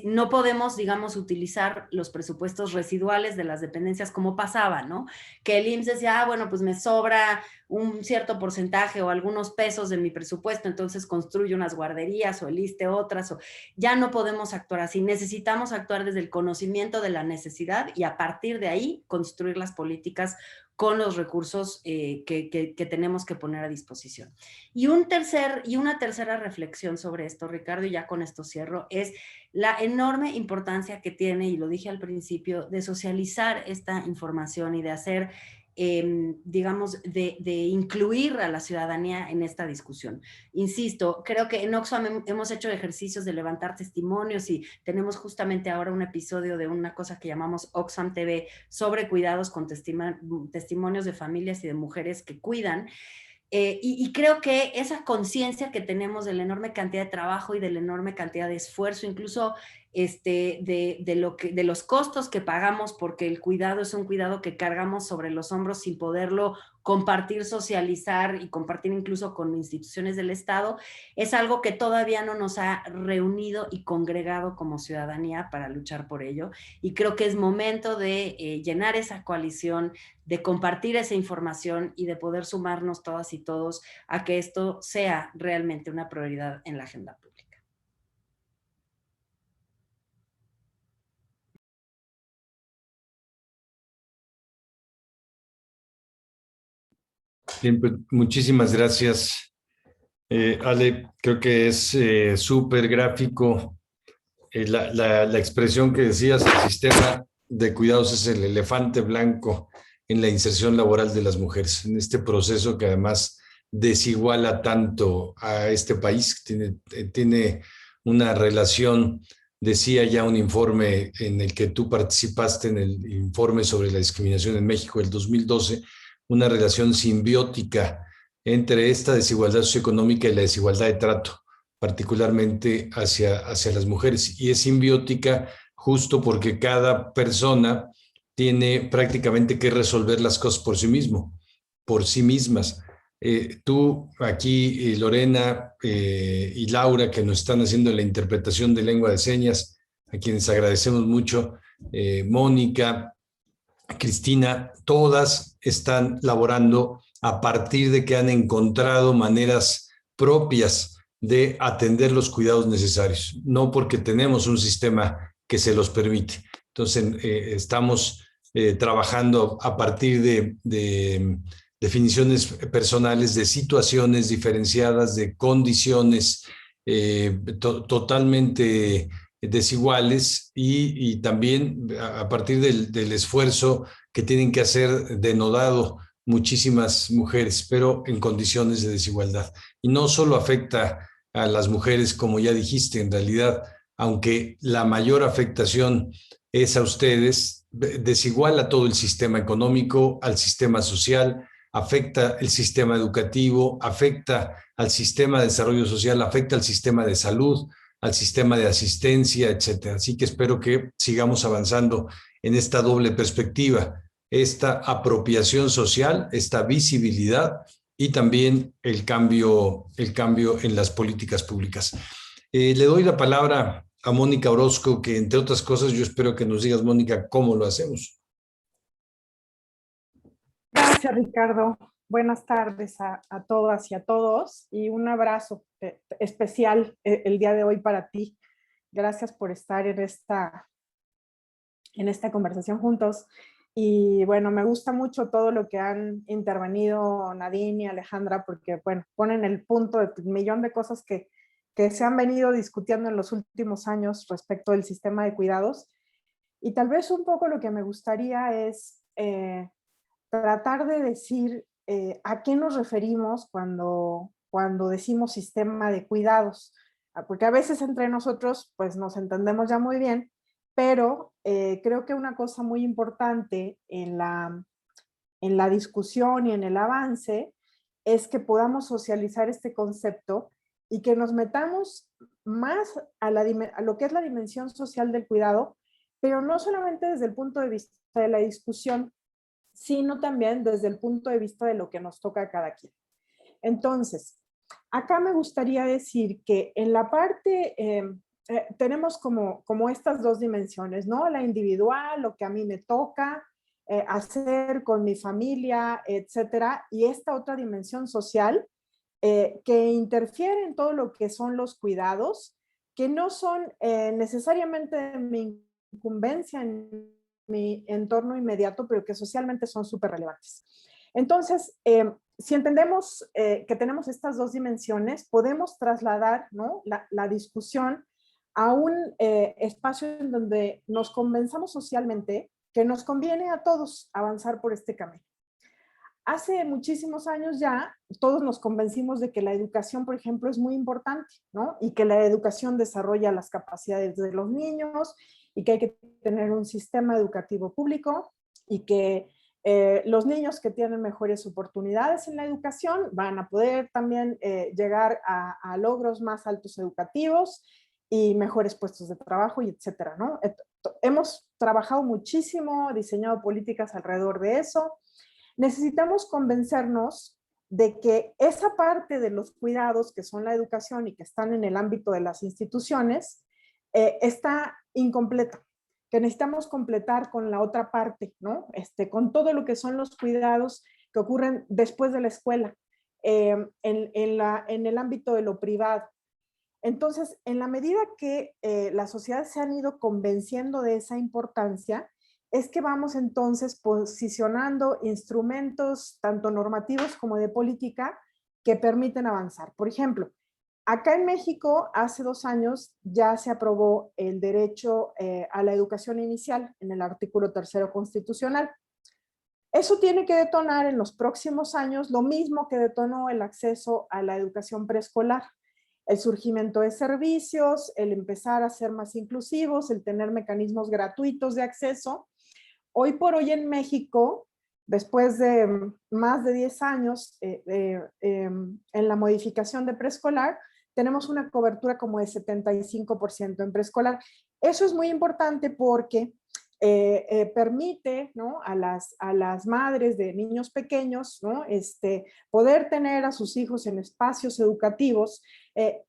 No podemos, digamos, utilizar los presupuestos residuales de las dependencias como pasaba, ¿no? Que el IMSS decía, bueno, pues me sobra un cierto porcentaje o algunos pesos de mi presupuesto, entonces construyo unas guarderías o el ISSSTE otras, o ya no podemos actuar así. Necesitamos actuar desde el conocimiento de la necesidad y a partir de ahí construir las políticas con los recursos que tenemos que poner a disposición. Y una tercera reflexión sobre esto, Ricardo, y ya con esto cierro, es la enorme importancia que tiene, y lo dije al principio, de socializar esta información y de hacer digamos, de incluir a la ciudadanía en esta discusión. Insisto, creo que en Oxfam hemos hecho ejercicios de levantar testimonios y tenemos justamente ahora un episodio de una cosa que llamamos Oxfam TV sobre cuidados con testimonios de familias y de mujeres que cuidan. Y creo que esa conciencia que tenemos de la enorme cantidad de trabajo y de la enorme cantidad de esfuerzo, incluso de los costos que pagamos, porque el cuidado es un cuidado que cargamos sobre los hombros sin poderlo compartir, socializar y compartir incluso con instituciones del Estado, es algo que todavía no nos ha reunido y congregado como ciudadanía para luchar por ello. Y creo que es momento de llenar esa coalición, de compartir esa información y de poder sumarnos todas y todos a que esto sea realmente una prioridad en la agenda pública. Bien, pues, muchísimas gracias, Ale. Creo que es súper gráfico la expresión que decías. El sistema de cuidados es el elefante blanco en la inserción laboral de las mujeres, en este proceso que además desiguala tanto a este país. Tiene una relación, decía ya un informe en el que tú participaste, en el informe sobre la discriminación en México del 2012, una relación simbiótica entre esta desigualdad socioeconómica y la desigualdad de trato, particularmente hacia las mujeres. Y es simbiótica justo porque cada persona tiene prácticamente que resolver las cosas por sí mismo, por sí mismas. Tú aquí, Lorena y Laura, que nos están haciendo la interpretación de lengua de señas, a quienes agradecemos mucho, Mónica, Cristina, todas están laborando a partir de que han encontrado maneras propias de atender los cuidados necesarios, no porque tenemos un sistema que se los permite. Entonces, estamos trabajando a partir de definiciones personales, de situaciones diferenciadas, de condiciones totalmente desiguales y también a partir del esfuerzo que tienen que hacer denodado muchísimas mujeres, pero en condiciones de desigualdad. Y no solo afecta a las mujeres, como ya dijiste, en realidad, aunque la mayor afectación es a ustedes, desiguala todo el sistema económico, al sistema social, afecta el sistema educativo, afecta al sistema de desarrollo social, afecta al sistema de salud, al sistema de asistencia, etcétera. Así que espero que sigamos avanzando en esta doble perspectiva, esta apropiación social, esta visibilidad y también el cambio en las políticas públicas. Le doy la palabra a Mónica Orozco, que entre otras cosas yo espero que nos digas, Mónica, cómo lo hacemos. Gracias, Ricardo. Buenas tardes a todas y a todos y un abrazo especial el día de hoy para ti. Gracias por estar en esta conversación juntos. Y bueno, me gusta mucho todo lo que han intervenido Nadine y Alejandra porque, bueno, ponen el punto de un millón de cosas que se han venido discutiendo en los últimos años respecto del sistema de cuidados. Y tal vez un poco lo que me gustaría es tratar de decir a qué nos referimos cuando decimos sistema de cuidados. Porque a veces entre nosotros pues nos entendemos ya muy bien, pero creo que una cosa muy importante en la discusión y en el avance es que podamos socializar este concepto y que nos metamos más a lo que es la dimensión social del cuidado, pero no solamente desde el punto de vista de la discusión, sino también desde el punto de vista de lo que nos toca a cada quien. Entonces, acá me gustaría decir que en la parte, tenemos como estas dos dimensiones, ¿no? La individual, lo que a mí me toca hacer con mi familia, etcétera, y esta otra dimensión social que interfiere en todo lo que son los cuidados, que no son necesariamente mi incumbencia en mi entorno inmediato, pero que socialmente son súper relevantes. Entonces, si entendemos que tenemos estas dos dimensiones, podemos trasladar, ¿no?, la discusión a un espacio en donde nos convenzamos socialmente que nos conviene a todos avanzar por este camino. Hace muchísimos años ya todos nos convencimos de que la educación, por ejemplo, es muy importante, ¿no? Y que la educación desarrolla las capacidades de los niños y que hay que tener un sistema educativo público y que los niños que tienen mejores oportunidades en la educación van a poder también llegar a logros más altos educativos y mejores puestos de trabajo, y etcétera, ¿no? Hemos trabajado muchísimo, diseñado políticas alrededor de eso. Necesitamos convencernos de que esa parte de los cuidados que son la educación y que están en el ámbito de las instituciones está incompleta, que necesitamos completar con la otra parte, ¿no? Con todo lo que son los cuidados que ocurren después de la escuela, en el ámbito de lo privado. Entonces, en la medida que las sociedades se han ido convenciendo de esa importancia, es que vamos entonces posicionando instrumentos tanto normativos como de política que permiten avanzar. Por ejemplo, acá en México hace 2 años ya se aprobó el derecho a la educación inicial en el artículo 3º constitucional. Eso tiene que detonar en los próximos años lo mismo que detonó el acceso a la educación preescolar. El surgimiento de servicios, el empezar a ser más inclusivos, el tener mecanismos gratuitos de acceso. Hoy por hoy en México, después de más de 10 años en la modificación de preescolar, tenemos una cobertura como de 75% en preescolar. Eso es muy importante porque permite, ¿no?, a las madres de niños pequeños, ¿no?, poder tener a sus hijos en espacios educativos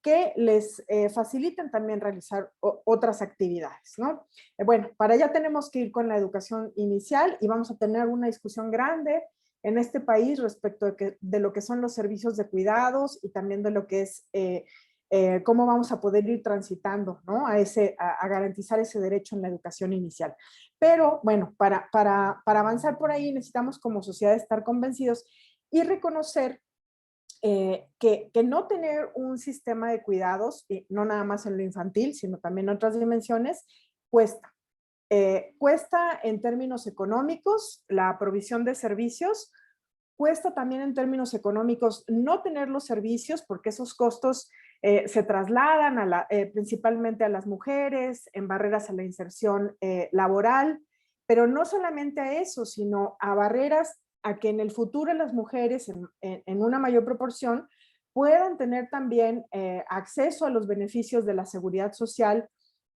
que les faciliten también realizar otras actividades, ¿no? Bueno, para allá tenemos que ir con la educación inicial y vamos a tener una discusión grande en este país respecto de lo que son los servicios de cuidados y también de lo que es cómo vamos a poder ir transitando, ¿no? a garantizar ese derecho en la educación inicial. Pero bueno, para avanzar por ahí necesitamos como sociedad estar convencidos y reconocer que no tener un sistema de cuidados, no nada más en lo infantil, sino también en otras dimensiones, cuesta. Cuesta en términos económicos la provisión de servicios, cuesta también en términos económicos no tener los servicios porque esos costos se trasladan principalmente a las mujeres, en barreras a la inserción laboral, pero no solamente a eso, sino a barreras a que en el futuro las mujeres en una mayor proporción puedan tener también acceso a los beneficios de la seguridad social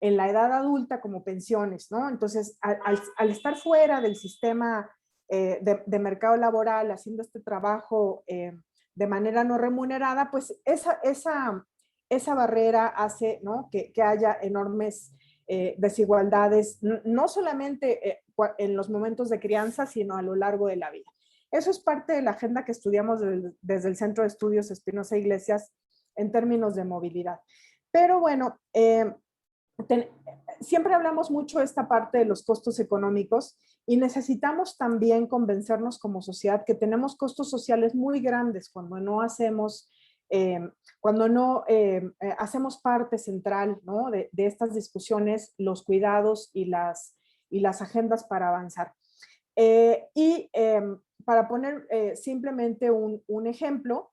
en la edad adulta como pensiones, ¿no? Entonces, al estar fuera del sistema de mercado laboral, haciendo este trabajo de manera no remunerada, pues esa barrera hace, ¿no? que haya enormes desigualdades, no solamente en los momentos de crianza, sino a lo largo de la vida. Eso es parte de la agenda que estudiamos desde el Centro de Estudios Espinosa Iglesias en términos de movilidad. Pero bueno, siempre hablamos mucho de esta parte de los costos económicos y necesitamos también convencernos como sociedad que tenemos costos sociales muy grandes cuando no hacemos parte central, ¿no? de estas discusiones, los cuidados y las agendas para avanzar. Para poner simplemente un ejemplo,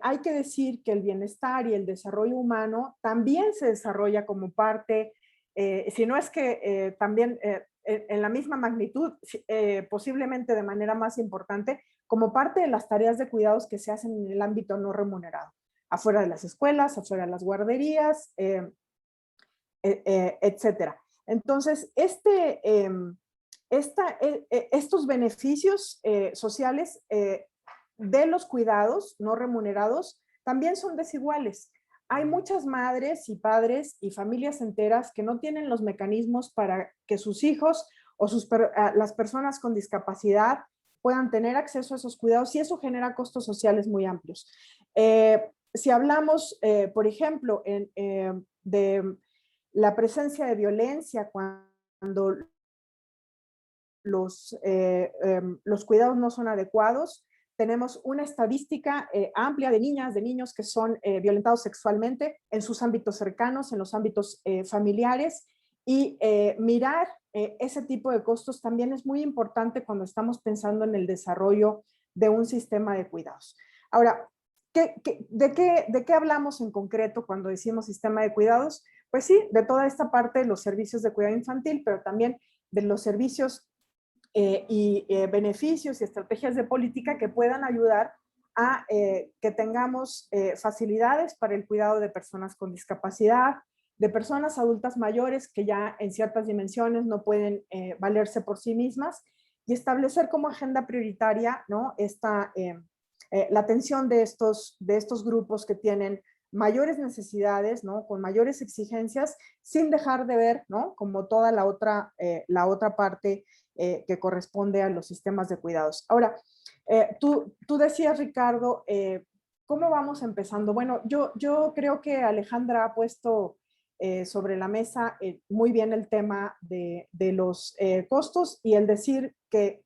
hay que decir que el bienestar y el desarrollo humano también se desarrolla como parte, si no es que también en la misma magnitud, posiblemente de manera más importante, como parte de las tareas de cuidados que se hacen en el ámbito no remunerado, afuera de las escuelas, afuera de las guarderías, etcétera. Entonces, estos beneficios sociales de los cuidados no remunerados también son desiguales. Hay muchas madres y padres y familias enteras que no tienen los mecanismos para que sus hijos o las personas con discapacidad puedan tener acceso a esos cuidados y eso genera costos sociales muy amplios. Si hablamos, por ejemplo, de la presencia de violencia cuando los cuidados no son adecuados, tenemos una estadística amplia de niñas, de niños que son violentados sexualmente en sus ámbitos cercanos, en los ámbitos familiares, y mirar ese tipo de costos también es muy importante cuando estamos pensando en el desarrollo de un sistema de cuidados. Ahora, ¿de qué hablamos en concreto cuando decimos sistema de cuidados? Pues sí, de toda esta parte de los servicios de cuidado infantil, pero también de los servicios beneficios y estrategias de política que puedan ayudar a que tengamos facilidades para el cuidado de personas con discapacidad, de personas adultas mayores que ya en ciertas dimensiones no pueden valerse por sí mismas, y establecer como agenda prioritaria, ¿no? La atención de estos grupos que tienen mayores necesidades, ¿no? Con mayores exigencias, sin dejar de ver, ¿no? Como toda la otra parte que corresponde a los sistemas de cuidados. Ahora, tú decías, Ricardo, ¿cómo vamos empezando? Bueno, yo creo que Alejandra ha puesto sobre la mesa muy bien el tema de los costos, y el decir que,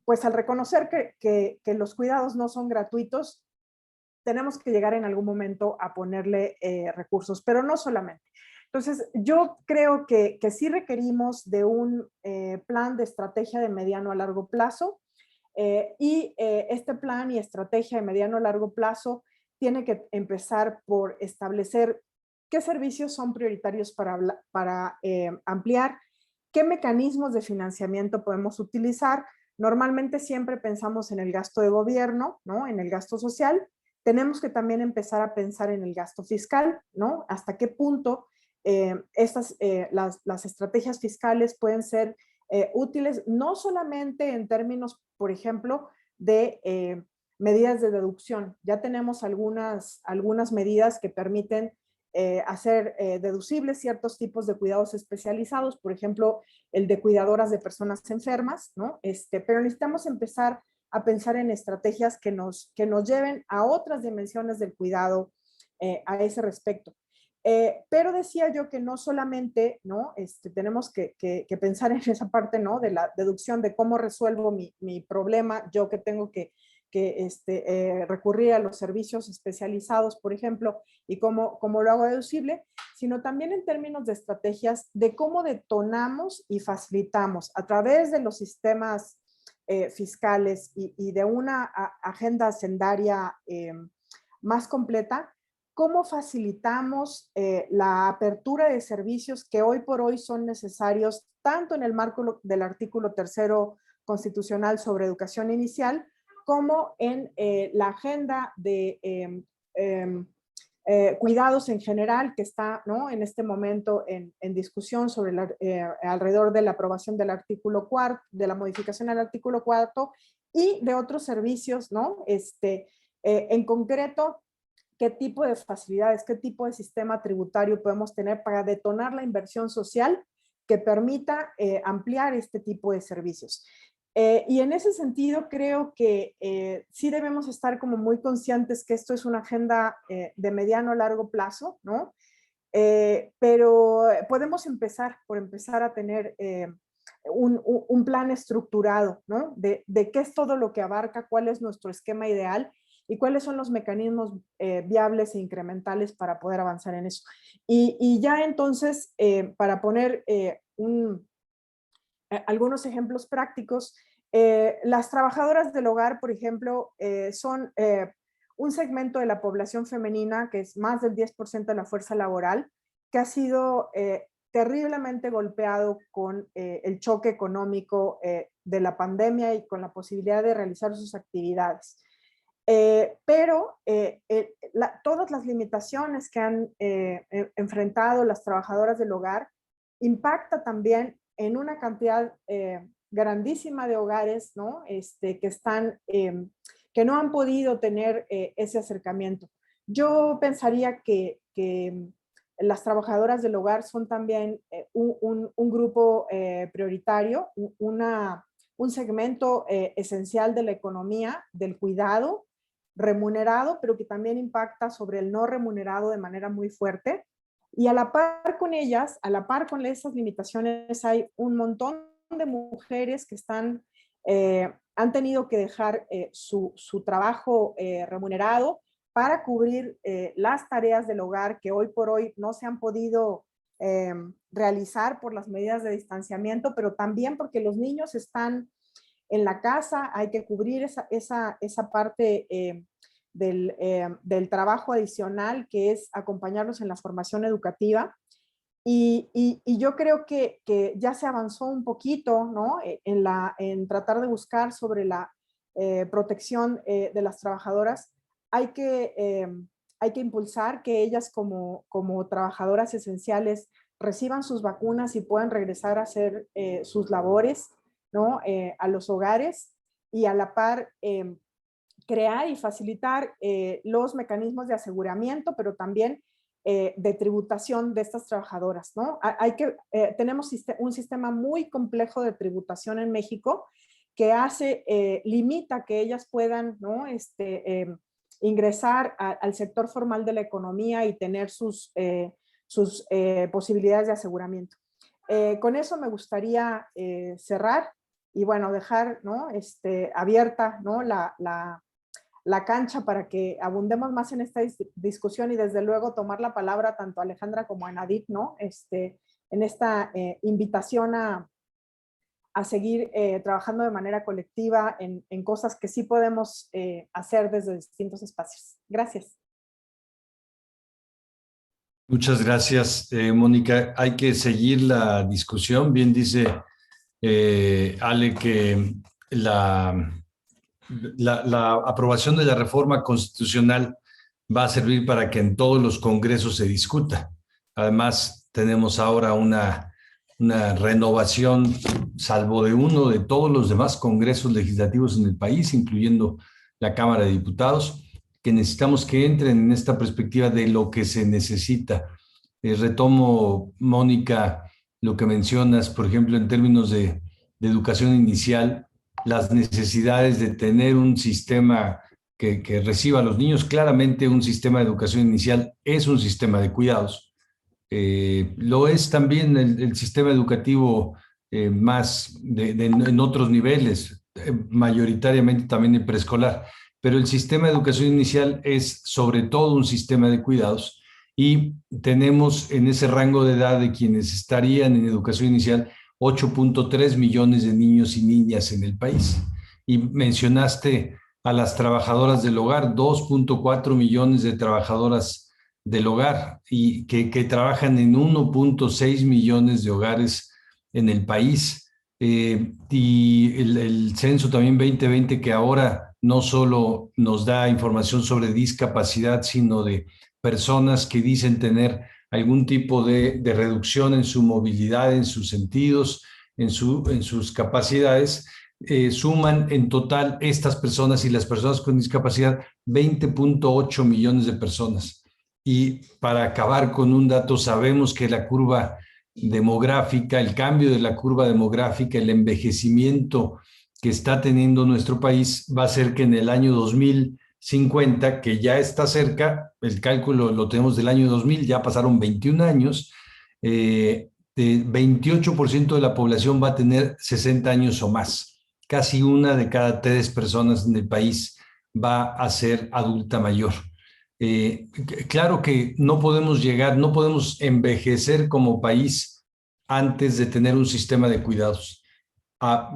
pues al reconocer que los cuidados no son gratuitos, tenemos que llegar en algún momento a ponerle recursos, pero no solamente. Entonces, yo creo que sí requerimos de un plan de estrategia de mediano a largo plazo, y este plan y estrategia de mediano a largo plazo tiene que empezar por establecer qué servicios son prioritarios para ampliar, qué mecanismos de financiamiento podemos utilizar. Normalmente siempre pensamos en el gasto de gobierno, ¿no? En el gasto social. Tenemos que también empezar a pensar en el gasto fiscal, ¿no? Hasta qué punto las estrategias fiscales pueden ser útiles, no solamente en términos, por ejemplo, de medidas de deducción. Ya tenemos algunas medidas que permiten hacer deducibles ciertos tipos de cuidados especializados, por ejemplo, el de cuidadoras de personas enfermas, ¿no? Pero necesitamos empezar a pensar en estrategias que nos lleven a otras dimensiones del cuidado a ese respecto. Pero decía yo que no solamente, ¿no? Tenemos que pensar en esa parte, ¿no? De la deducción de cómo resuelvo mi problema, yo que tengo que recurrir a los servicios especializados, por ejemplo, y cómo lo hago deducible, sino también en términos de estrategias de cómo detonamos y facilitamos a través de los sistemas fiscales y de una agenda hacendaria más completa, cómo facilitamos la apertura de servicios que hoy por hoy son necesarios tanto en el marco del artículo 3º constitucional sobre educación inicial, como en la agenda de cuidados en general que está, ¿no? En este momento en discusión sobre alrededor de la aprobación del artículo 4, de la modificación al artículo 4 y de otros servicios, ¿no? En concreto, qué tipo de facilidades, qué tipo de sistema tributario podemos tener para detonar la inversión social que permita ampliar este tipo de servicios. Y en ese sentido creo que sí debemos estar como muy conscientes que esto es una agenda de mediano a largo plazo, ¿no? Pero podemos empezar por empezar a tener un plan estructurado, ¿no? De qué es todo lo que abarca, cuál es nuestro esquema ideal y cuáles son los mecanismos viables e incrementales para poder avanzar en eso. Y ya entonces, para poner algunos ejemplos prácticos, las trabajadoras del hogar, por ejemplo, son un segmento de la población femenina que es más del 10% de la fuerza laboral, que ha sido terriblemente golpeado con el choque económico de la pandemia y con la posibilidad de realizar sus actividades. Pero todas las limitaciones que han enfrentado las trabajadoras del hogar impacta también en una cantidad grandísima de hogares, ¿no? Que no han podido tener ese acercamiento. Yo pensaría que las trabajadoras del hogar son también un grupo prioritario, un segmento esencial de la economía, del cuidado remunerado, pero que también impacta sobre el no remunerado de manera muy fuerte. Y a la par con ellas, a la par con esas limitaciones, hay un montón de mujeres que han tenido que dejar su trabajo remunerado para cubrir las tareas del hogar que hoy por hoy no se han podido realizar por las medidas de distanciamiento, pero también porque los niños están en la casa, hay que cubrir esa parte del trabajo adicional que es acompañarlos en la formación educativa. Y yo creo que ya se avanzó un poquito, ¿no? En tratar de buscar sobre la protección de las trabajadoras. Hay que impulsar que ellas como trabajadoras esenciales reciban sus vacunas y puedan regresar a hacer sus labores, ¿no? A los hogares, y a la par crear y facilitar los mecanismos de aseguramiento, pero también de tributación de estas trabajadoras, ¿no? Tenemos un sistema muy complejo de tributación en México que limita que ellas puedan, ¿no? Ingresar al sector formal de la economía y tener sus posibilidades de aseguramiento. Con eso me gustaría cerrar y, bueno, dejar, ¿no? Abierta, ¿no? la cancha para que abundemos más en esta discusión y desde luego tomar la palabra tanto a Alejandra como a Nadit, ¿no? En esta invitación a seguir trabajando de manera colectiva en cosas que sí podemos hacer desde distintos espacios. Gracias. Muchas gracias, Mónica. Hay que seguir la discusión. Bien dice Ale que la aprobación de la reforma constitucional va a servir para que en todos los congresos se discuta. Además, tenemos ahora una renovación, salvo de uno, de todos los demás congresos legislativos en el país, incluyendo la Cámara de Diputados, que necesitamos que entren en esta perspectiva de lo que se necesita. Retomo, Mónica, lo que mencionas, por ejemplo, en términos de educación inicial, las necesidades de tener un sistema que reciba a los niños. Claramente un sistema de educación inicial es un sistema de cuidados. Lo es también el sistema educativo más en otros niveles, mayoritariamente también en preescolar, pero el sistema de educación inicial es sobre todo un sistema de cuidados y tenemos en ese rango de edad de quienes estarían en educación inicial 8.3 millones de niños y niñas en el país. Y mencionaste a las trabajadoras del hogar, 2.4 millones de trabajadoras del hogar y que trabajan en 1.6 millones de hogares en el país. Y el censo también 2020, que ahora no solo nos da información sobre discapacidad, sino de personas que dicen tener algún tipo de reducción en su movilidad, en sus sentidos, en sus capacidades, suman en total estas personas y las personas con discapacidad 20.8 millones de personas. Y para acabar con un dato, sabemos que la curva demográfica, el cambio de la curva demográfica, el envejecimiento que está teniendo nuestro país va a ser que en el año 2050, que ya está cerca, el cálculo lo tenemos del año 2000, ya pasaron 21 años, 28% de la población va a tener 60 años o más. Casi una de cada 3 personas en el país va a ser adulta mayor. Claro que no podemos llegar, no podemos envejecer como país antes de tener un sistema de cuidados.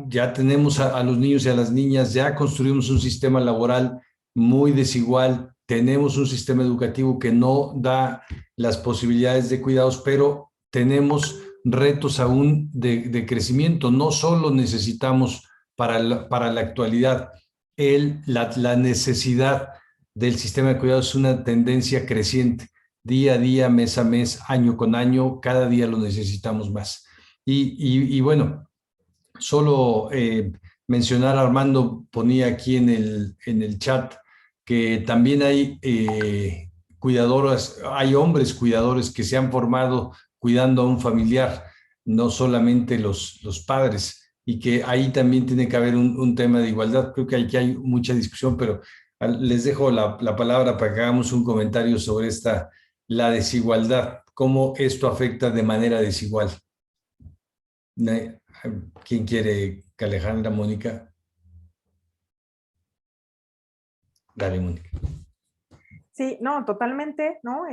Ya tenemos a los niños y a las niñas, ya construimos un sistema laboral muy desigual, tenemos un sistema educativo que no da las posibilidades de cuidados, pero tenemos retos aún de crecimiento. No solo necesitamos para la actualidad la necesidad del sistema de cuidados es una tendencia creciente, día a día, mes a mes, año con año, cada día lo necesitamos más. Y bueno, solo mencionar, Armando ponía aquí en el chat que también hay cuidadoras, hay hombres cuidadores que se han formado cuidando a un familiar, no solamente los padres, y que ahí también tiene que haber un tema de igualdad. Creo que aquí hay mucha discusión, pero les dejo la palabra para que hagamos un comentario sobre la desigualdad, cómo esto afecta de manera desigual. ¿Quién quiere? ¿Que Alejandra, Mónica? Dale, Mónica. Sí, no, totalmente, ¿no?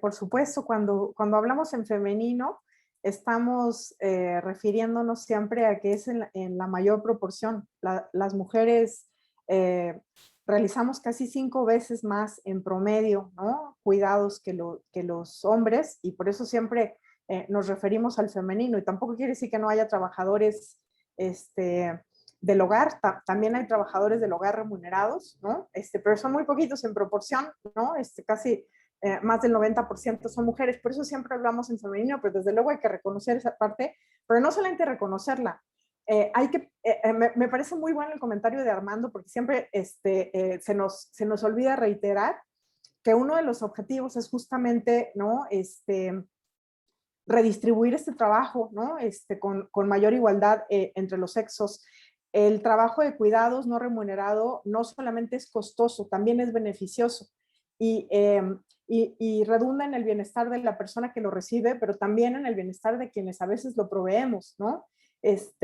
Por supuesto, cuando hablamos en femenino, estamos refiriéndonos siempre a que es en la mayor proporción. Las mujeres realizamos casi 5 veces más en promedio, ¿no? Cuidados que los hombres, y por eso siempre nos referimos al femenino. Y tampoco quiere decir que no haya trabajadores del hogar, también hay trabajadores del hogar remunerados, ¿no? Pero son muy poquitos en proporción, ¿no? Casi más del 90% son mujeres, por eso siempre hablamos en femenino, pero desde luego hay que reconocer esa parte, pero no solamente reconocerla, me parece muy bueno el comentario de Armando, porque siempre se nos olvida reiterar que uno de los objetivos es justamente, ¿no? Redistribuir este trabajo, ¿no? Con mayor igualdad entre los sexos. El trabajo de cuidados no remunerado no solamente es costoso, también es beneficioso y redunda en el bienestar de la persona que lo recibe, pero también en el bienestar de quienes a veces lo proveemos, ¿no? Es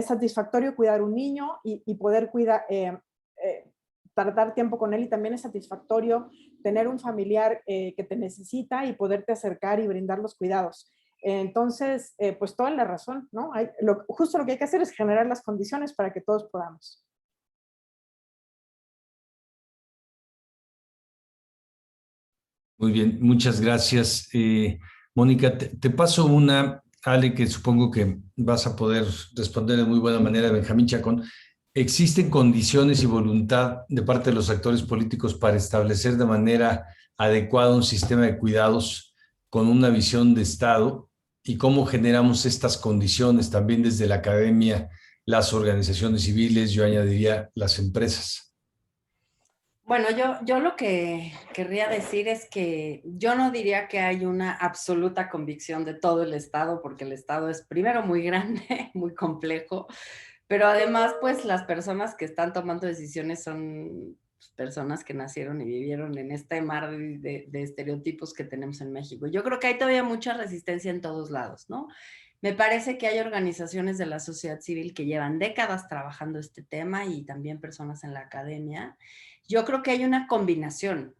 satisfactorio cuidar un niño y poder tardar tiempo con él, y también es satisfactorio tener un familiar que te necesita y poderte acercar y brindar los cuidados. Entonces, pues toda la razón, ¿no? Justo lo que hay que hacer es generar las condiciones para que todos podamos. Muy bien, muchas gracias. Mónica, te paso una, Ale, que supongo que vas a poder responder de muy buena manera, Benjamín Chacón. ¿Existen condiciones y voluntad de parte de los actores políticos para establecer de manera adecuada un sistema de cuidados con una visión de Estado? ¿Y cómo generamos estas condiciones también desde la academia, las organizaciones civiles, yo añadiría las empresas? Bueno, yo lo que querría decir es que yo no diría que hay una absoluta convicción de todo el Estado, porque el Estado es primero muy grande, muy complejo, pero además pues las personas que están tomando decisiones son personas que nacieron y vivieron en este mar de estereotipos que tenemos en México. Yo creo que hay todavía mucha resistencia en todos lados, ¿no? Me parece que hay organizaciones de la sociedad civil que llevan décadas trabajando este tema y también personas en la academia. Yo creo que hay una combinación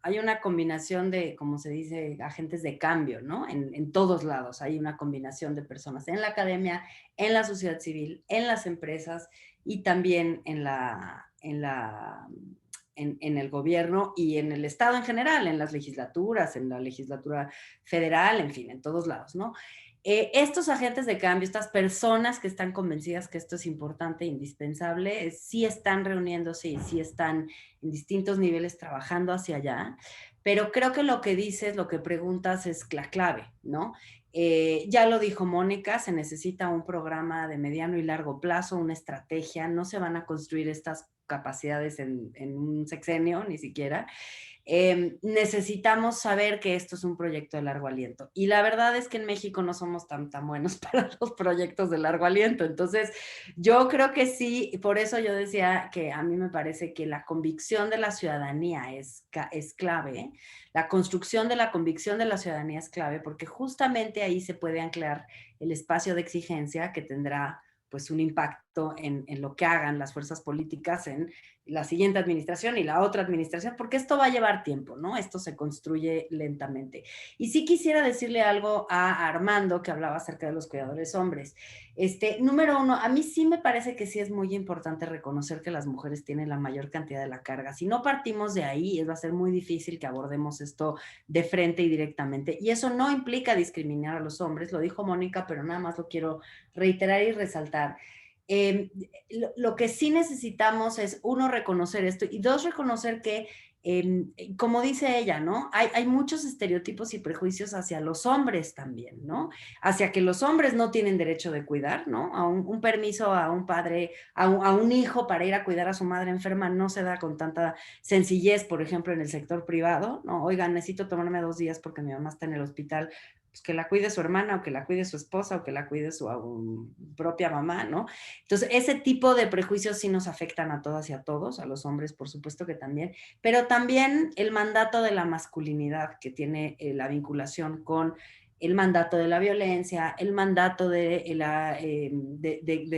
de, como se dice, agentes de cambio, ¿no? En todos lados hay una combinación de personas en la academia, en la sociedad civil, en las empresas y también en el gobierno y en el Estado en general, en las legislaturas, en la legislatura federal, en fin, en todos lados, ¿no? Estos agentes de cambio, estas personas que están convencidas que esto es importante e indispensable, sí están reuniéndose y sí están en distintos niveles trabajando hacia allá, pero creo que lo que dices, lo que preguntas es la clave, ¿no? Ya lo dijo Mónica, se necesita un programa de mediano y largo plazo, una estrategia, no se van a construir estas capacidades en un sexenio, ni siquiera. Necesitamos saber que esto es un proyecto de largo aliento. Y la verdad es que en México no somos tan buenos para los proyectos de largo aliento. Entonces, yo creo que sí, por eso yo decía que a mí me parece que la convicción de la ciudadanía es clave, ¿eh? La construcción de la convicción de la ciudadanía es clave porque justamente ahí se puede anclar el espacio de exigencia que tendrá pues un impacto en lo que hagan las fuerzas políticas en la siguiente administración y la otra administración, porque esto va a llevar tiempo, ¿no? Esto se construye lentamente. Y sí quisiera decirle algo a Armando, que hablaba acerca de los cuidadores hombres. Número uno, a mí sí me parece que sí es muy importante reconocer que las mujeres tienen la mayor cantidad de la carga. Si no partimos de ahí, va a ser muy difícil que abordemos esto de frente y directamente. Y eso no implica discriminar a los hombres, lo dijo Mónica, pero nada más lo quiero reiterar y resaltar. Lo que sí necesitamos es, uno, reconocer esto y dos, reconocer que, como dice ella, ¿no? Hay muchos estereotipos y prejuicios hacia los hombres también, ¿no? Hacia que los hombres no tienen derecho de cuidar, ¿no? A un permiso a un padre, a un hijo para ir a cuidar a su madre enferma no se da con tanta sencillez, por ejemplo, en el sector privado, ¿no? Oigan, necesito tomarme 2 días porque mi mamá está en el hospital. Pues que la cuide su hermana o que la cuide su esposa o que la cuide su propia mamá, ¿no? Entonces, ese tipo de prejuicios sí nos afectan a todas y a todos, a los hombres por supuesto que también, pero también el mandato de la masculinidad que tiene la vinculación con el mandato de la violencia, el mandato de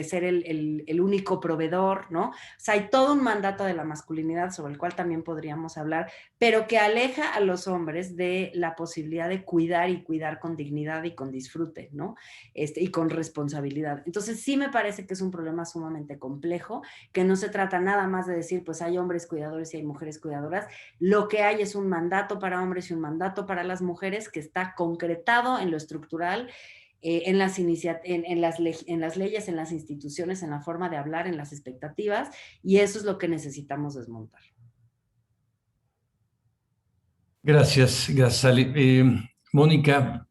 ser el único proveedor, ¿no? O sea, hay todo un mandato de la masculinidad sobre el cual también podríamos hablar, pero que aleja a los hombres de la posibilidad de cuidar y cuidar con dignidad y con disfrute, ¿no? Y con responsabilidad. Entonces, sí me parece que es un problema sumamente complejo, que no se trata nada más de decir, pues hay hombres cuidadores y hay mujeres cuidadoras. Lo que hay es un mandato para hombres y un mandato para las mujeres que está concretado en lo estructural, en las leyes, en las instituciones, en la forma de hablar, en las expectativas, y eso es lo que necesitamos desmontar. Gracias, Ali. Mónica,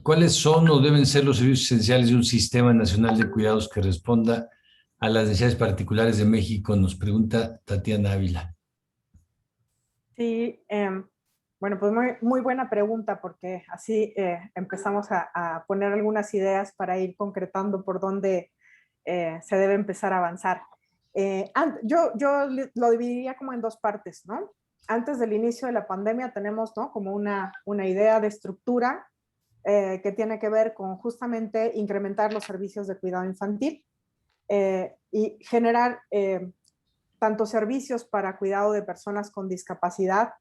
¿cuáles son o deben ser los servicios esenciales de un sistema nacional de cuidados que responda a las necesidades particulares de México? Nos pregunta Tatiana Ávila. Sí, bueno, pues muy buena pregunta porque así empezamos a poner algunas ideas para ir concretando por dónde se debe empezar a avanzar. Yo lo dividiría como en 2 partes, ¿no? Antes del inicio de la pandemia tenemos, ¿no? Como una idea de estructura que tiene que ver con justamente incrementar los servicios de cuidado infantil y generar tanto servicios para cuidado de personas con discapacidad,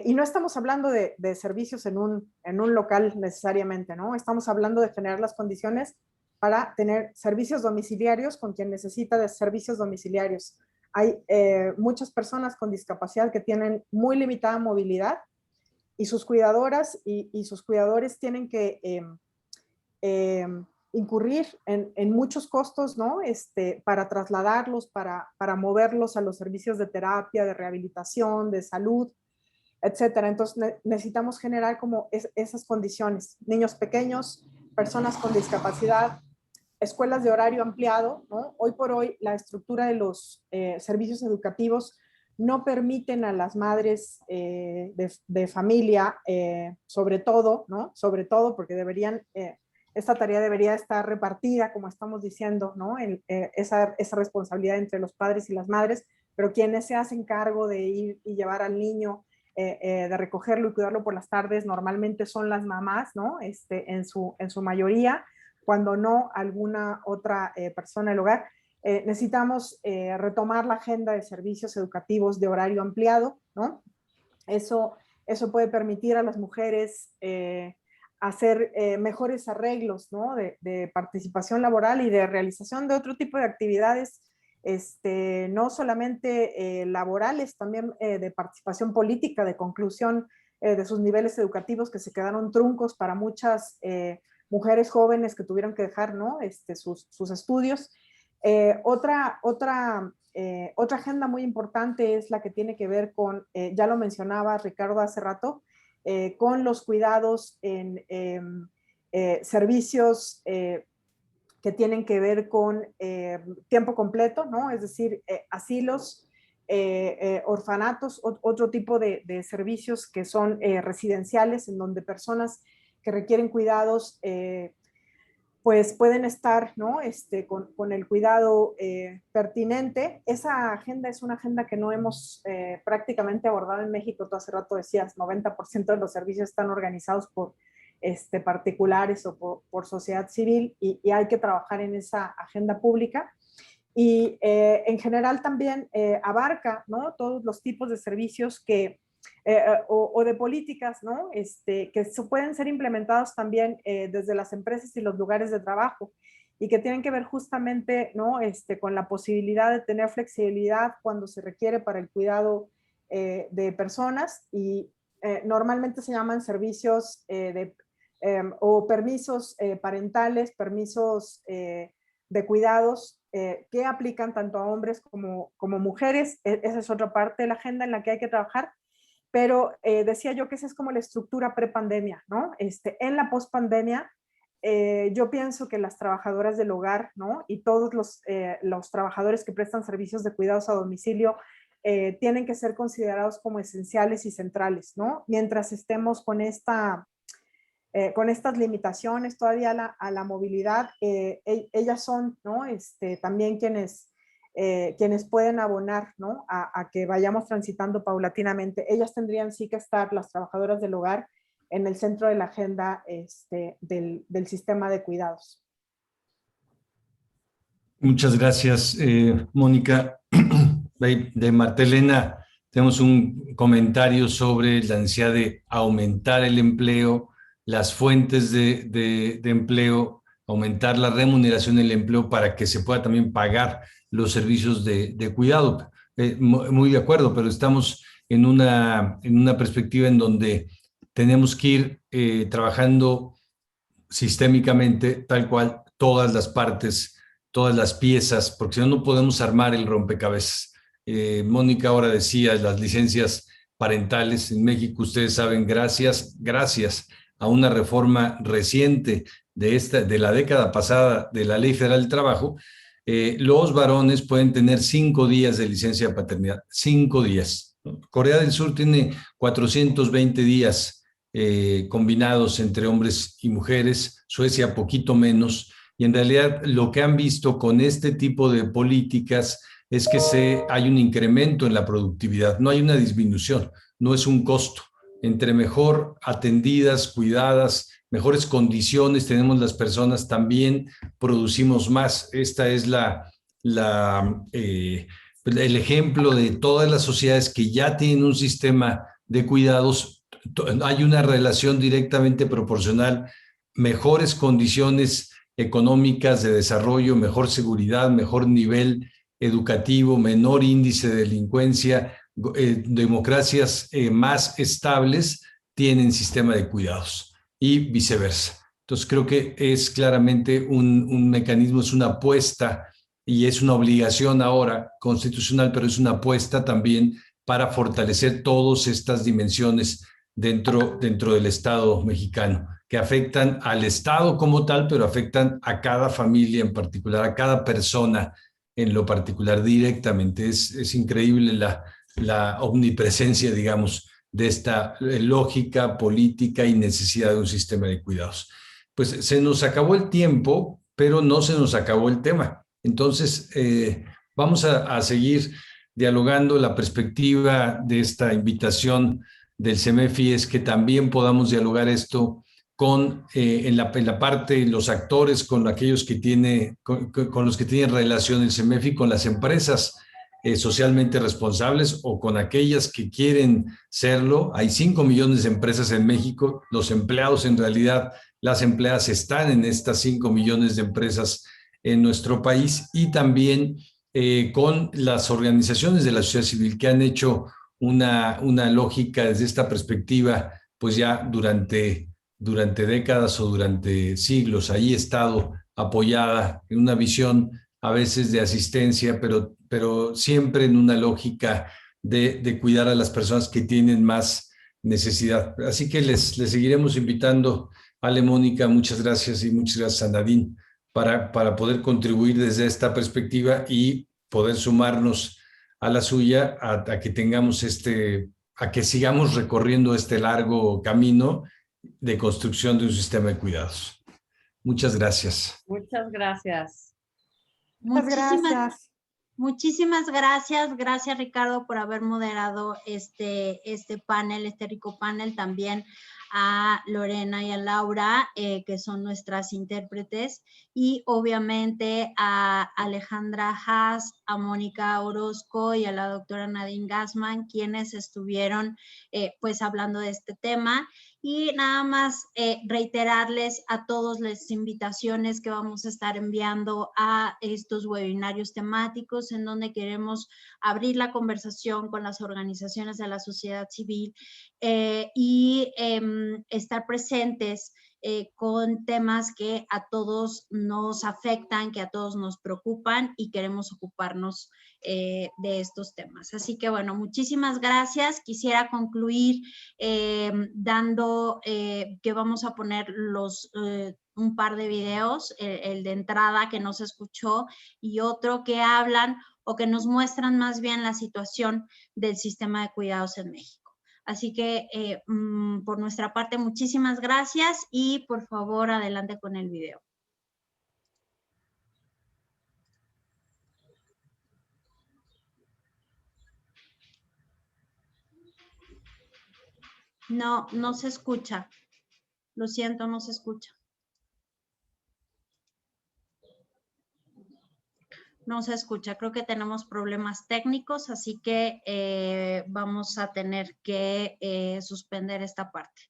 y no estamos hablando de servicios en un local necesariamente, ¿no? Estamos hablando de generar las condiciones para tener servicios domiciliarios con quien necesita de servicios domiciliarios. Hay muchas personas con discapacidad que tienen muy limitada movilidad y sus cuidadoras y sus cuidadores tienen que incurrir en muchos costos, ¿no? Para trasladarlos, para moverlos a los servicios de terapia, de rehabilitación, de salud, etcétera. Entonces necesitamos generar como esas condiciones. Niños pequeños, personas con discapacidad, escuelas de horario ampliado, ¿no? Hoy por hoy la estructura de los servicios educativos no permiten a las madres de familia, sobre todo, ¿no? Sobre todo porque deberían, esta tarea debería estar repartida, como estamos diciendo, ¿no? Esa responsabilidad entre los padres y las madres, pero quienes se hacen cargo de ir y llevar al niño, de recogerlo y cuidarlo por las tardes, normalmente son las mamás, ¿no? En su mayoría, cuando no alguna otra persona del hogar. Necesitamos retomar la agenda de servicios educativos de horario ampliado, ¿no? Eso puede permitir a las mujeres hacer mejores arreglos, ¿no? de participación laboral y de realización de otro tipo de actividades, no solamente laborales, también de participación política, de conclusión de sus niveles educativos que se quedaron truncos para muchas mujeres jóvenes que tuvieron que dejar, ¿no? sus estudios. Otra agenda muy importante es la que tiene que ver con, ya lo mencionaba Ricardo hace rato, con los cuidados en servicios que tienen que ver con tiempo completo, ¿no? Es decir, asilos, orfanatos, otro tipo de servicios que son residenciales, en donde personas que requieren cuidados pues pueden estar, ¿no? con el cuidado pertinente. Esa agenda es una agenda que no hemos prácticamente abordado en México. Tú hace rato decías, 90% de los servicios están organizados por particulares o por sociedad civil, y hay que trabajar en esa agenda pública. Y en general también abarca, ¿no? todos los tipos de servicios que o de políticas, ¿no? Que pueden ser implementados también desde las empresas y los lugares de trabajo, y que tienen que ver justamente, ¿no? Con la posibilidad de tener flexibilidad cuando se requiere para el cuidado de personas, y normalmente se llaman servicios o permisos parentales, permisos de cuidados que aplican tanto a hombres como mujeres. Esa es otra parte de la agenda en la que hay que trabajar. Pero decía yo que esa es como la estructura prepandemia, ¿no? En la pospandemia, yo pienso que las trabajadoras del hogar, ¿no? Y todos los trabajadores que prestan servicios de cuidados a domicilio tienen que ser considerados como esenciales y centrales, ¿no? Mientras estemos con estas limitaciones todavía a la movilidad, ellas son, ¿no? También quienes pueden abonar, ¿no? a que vayamos transitando paulatinamente. Ellas tendrían sí que estar, las trabajadoras del hogar, en el centro de la agenda del sistema de cuidados. Muchas gracias, Mónica. De Marta Elena tenemos un comentario sobre la necesidad de aumentar el empleo, las fuentes de empleo, aumentar la remuneración del empleo para que se pueda también pagar los servicios de cuidado. Muy de acuerdo, pero estamos en una perspectiva en donde tenemos que ir trabajando sistémicamente, tal cual, todas las partes, todas las piezas, porque si no, no podemos armar el rompecabezas. Mónica ahora decía, las licencias parentales en México, ustedes saben, gracias a una reforma reciente de la década pasada de la Ley Federal del Trabajo, los varones pueden tener 5 días de licencia de paternidad, 5 días. Corea del Sur tiene 420 días combinados entre hombres y mujeres, Suecia poquito menos, y en realidad lo que han visto con este tipo de políticas es que hay un incremento en la productividad, no hay una disminución, no es un costo. Entre mejor atendidas, cuidadas, mejores condiciones tenemos las personas, también producimos más. Esta es el ejemplo de todas las sociedades que ya tienen un sistema de cuidados. Hay una relación directamente proporcional, mejores condiciones económicas de desarrollo, mejor seguridad, mejor nivel educativo, menor índice de delincuencia, democracias más estables tienen sistema de cuidados y viceversa. Entonces creo que es claramente un mecanismo, es una apuesta y es una obligación ahora constitucional, pero es una apuesta también para fortalecer todas estas dimensiones dentro del Estado mexicano, que afectan al Estado como tal, pero afectan a cada familia en particular, a cada persona en lo particular directamente. Es increíble la omnipresencia, digamos, de esta lógica política y necesidad de un sistema de cuidados. Pues se nos acabó el tiempo, pero no se nos acabó el tema. Entonces, vamos a seguir dialogando. La perspectiva de esta invitación del CEMEFI es que también podamos dialogar esto con en la parte, los actores, con aquellos que con los que tienen relación el CEMEFI, con las empresas socialmente responsables o con aquellas que quieren serlo. Hay 5 millones de empresas en México. Los empleados, en realidad, las empleadas están en estas 5 millones de empresas en nuestro país, y también con las organizaciones de la sociedad civil que han hecho una lógica desde esta perspectiva, pues ya durante décadas o durante siglos. Ahí he estado apoyada en una visión a veces de asistencia, pero siempre en una lógica de cuidar a las personas que tienen más necesidad. Así que les seguiremos invitando. Ale, Mónica, muchas gracias, y muchas gracias a Nadine para poder contribuir desde esta perspectiva y poder sumarnos a la suya, a que tengamos a que sigamos recorriendo este largo camino de construcción de un sistema de cuidados. Muchas gracias. Muchas gracias. Muchísimas gracias. Gracias, Ricardo, por haber moderado este panel, este rico panel. También a Lorena y a Laura, que son nuestras intérpretes, y obviamente a Alejandra Haas, a Mónica Orozco y a la doctora Nadine Gassman, quienes estuvieron pues hablando de este tema. Y nada más reiterarles a todos las invitaciones que vamos a estar enviando a estos webinarios temáticos, en donde queremos abrir la conversación con las organizaciones de la sociedad civil y estar presentes con temas que a todos nos afectan, que a todos nos preocupan, y queremos ocuparnos de estos temas. Así que bueno, muchísimas gracias. Quisiera concluir dando que vamos a poner un par de videos, el de entrada que no se escuchó y otro que hablan o que nos muestran más bien la situación del sistema de cuidados en México. Así que por nuestra parte, muchísimas gracias, y por favor, adelante con el video. No, no se escucha. Lo siento, no se escucha. No se escucha. Creo que tenemos problemas técnicos, así que vamos a tener que suspender esta parte.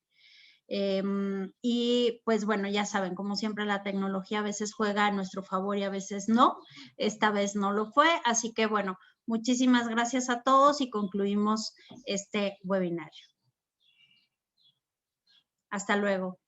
Y pues bueno, ya saben, como siempre la tecnología a veces juega a nuestro favor y a veces no. Esta vez no lo fue, así que bueno, muchísimas gracias a todos y concluimos este webinario. Hasta luego.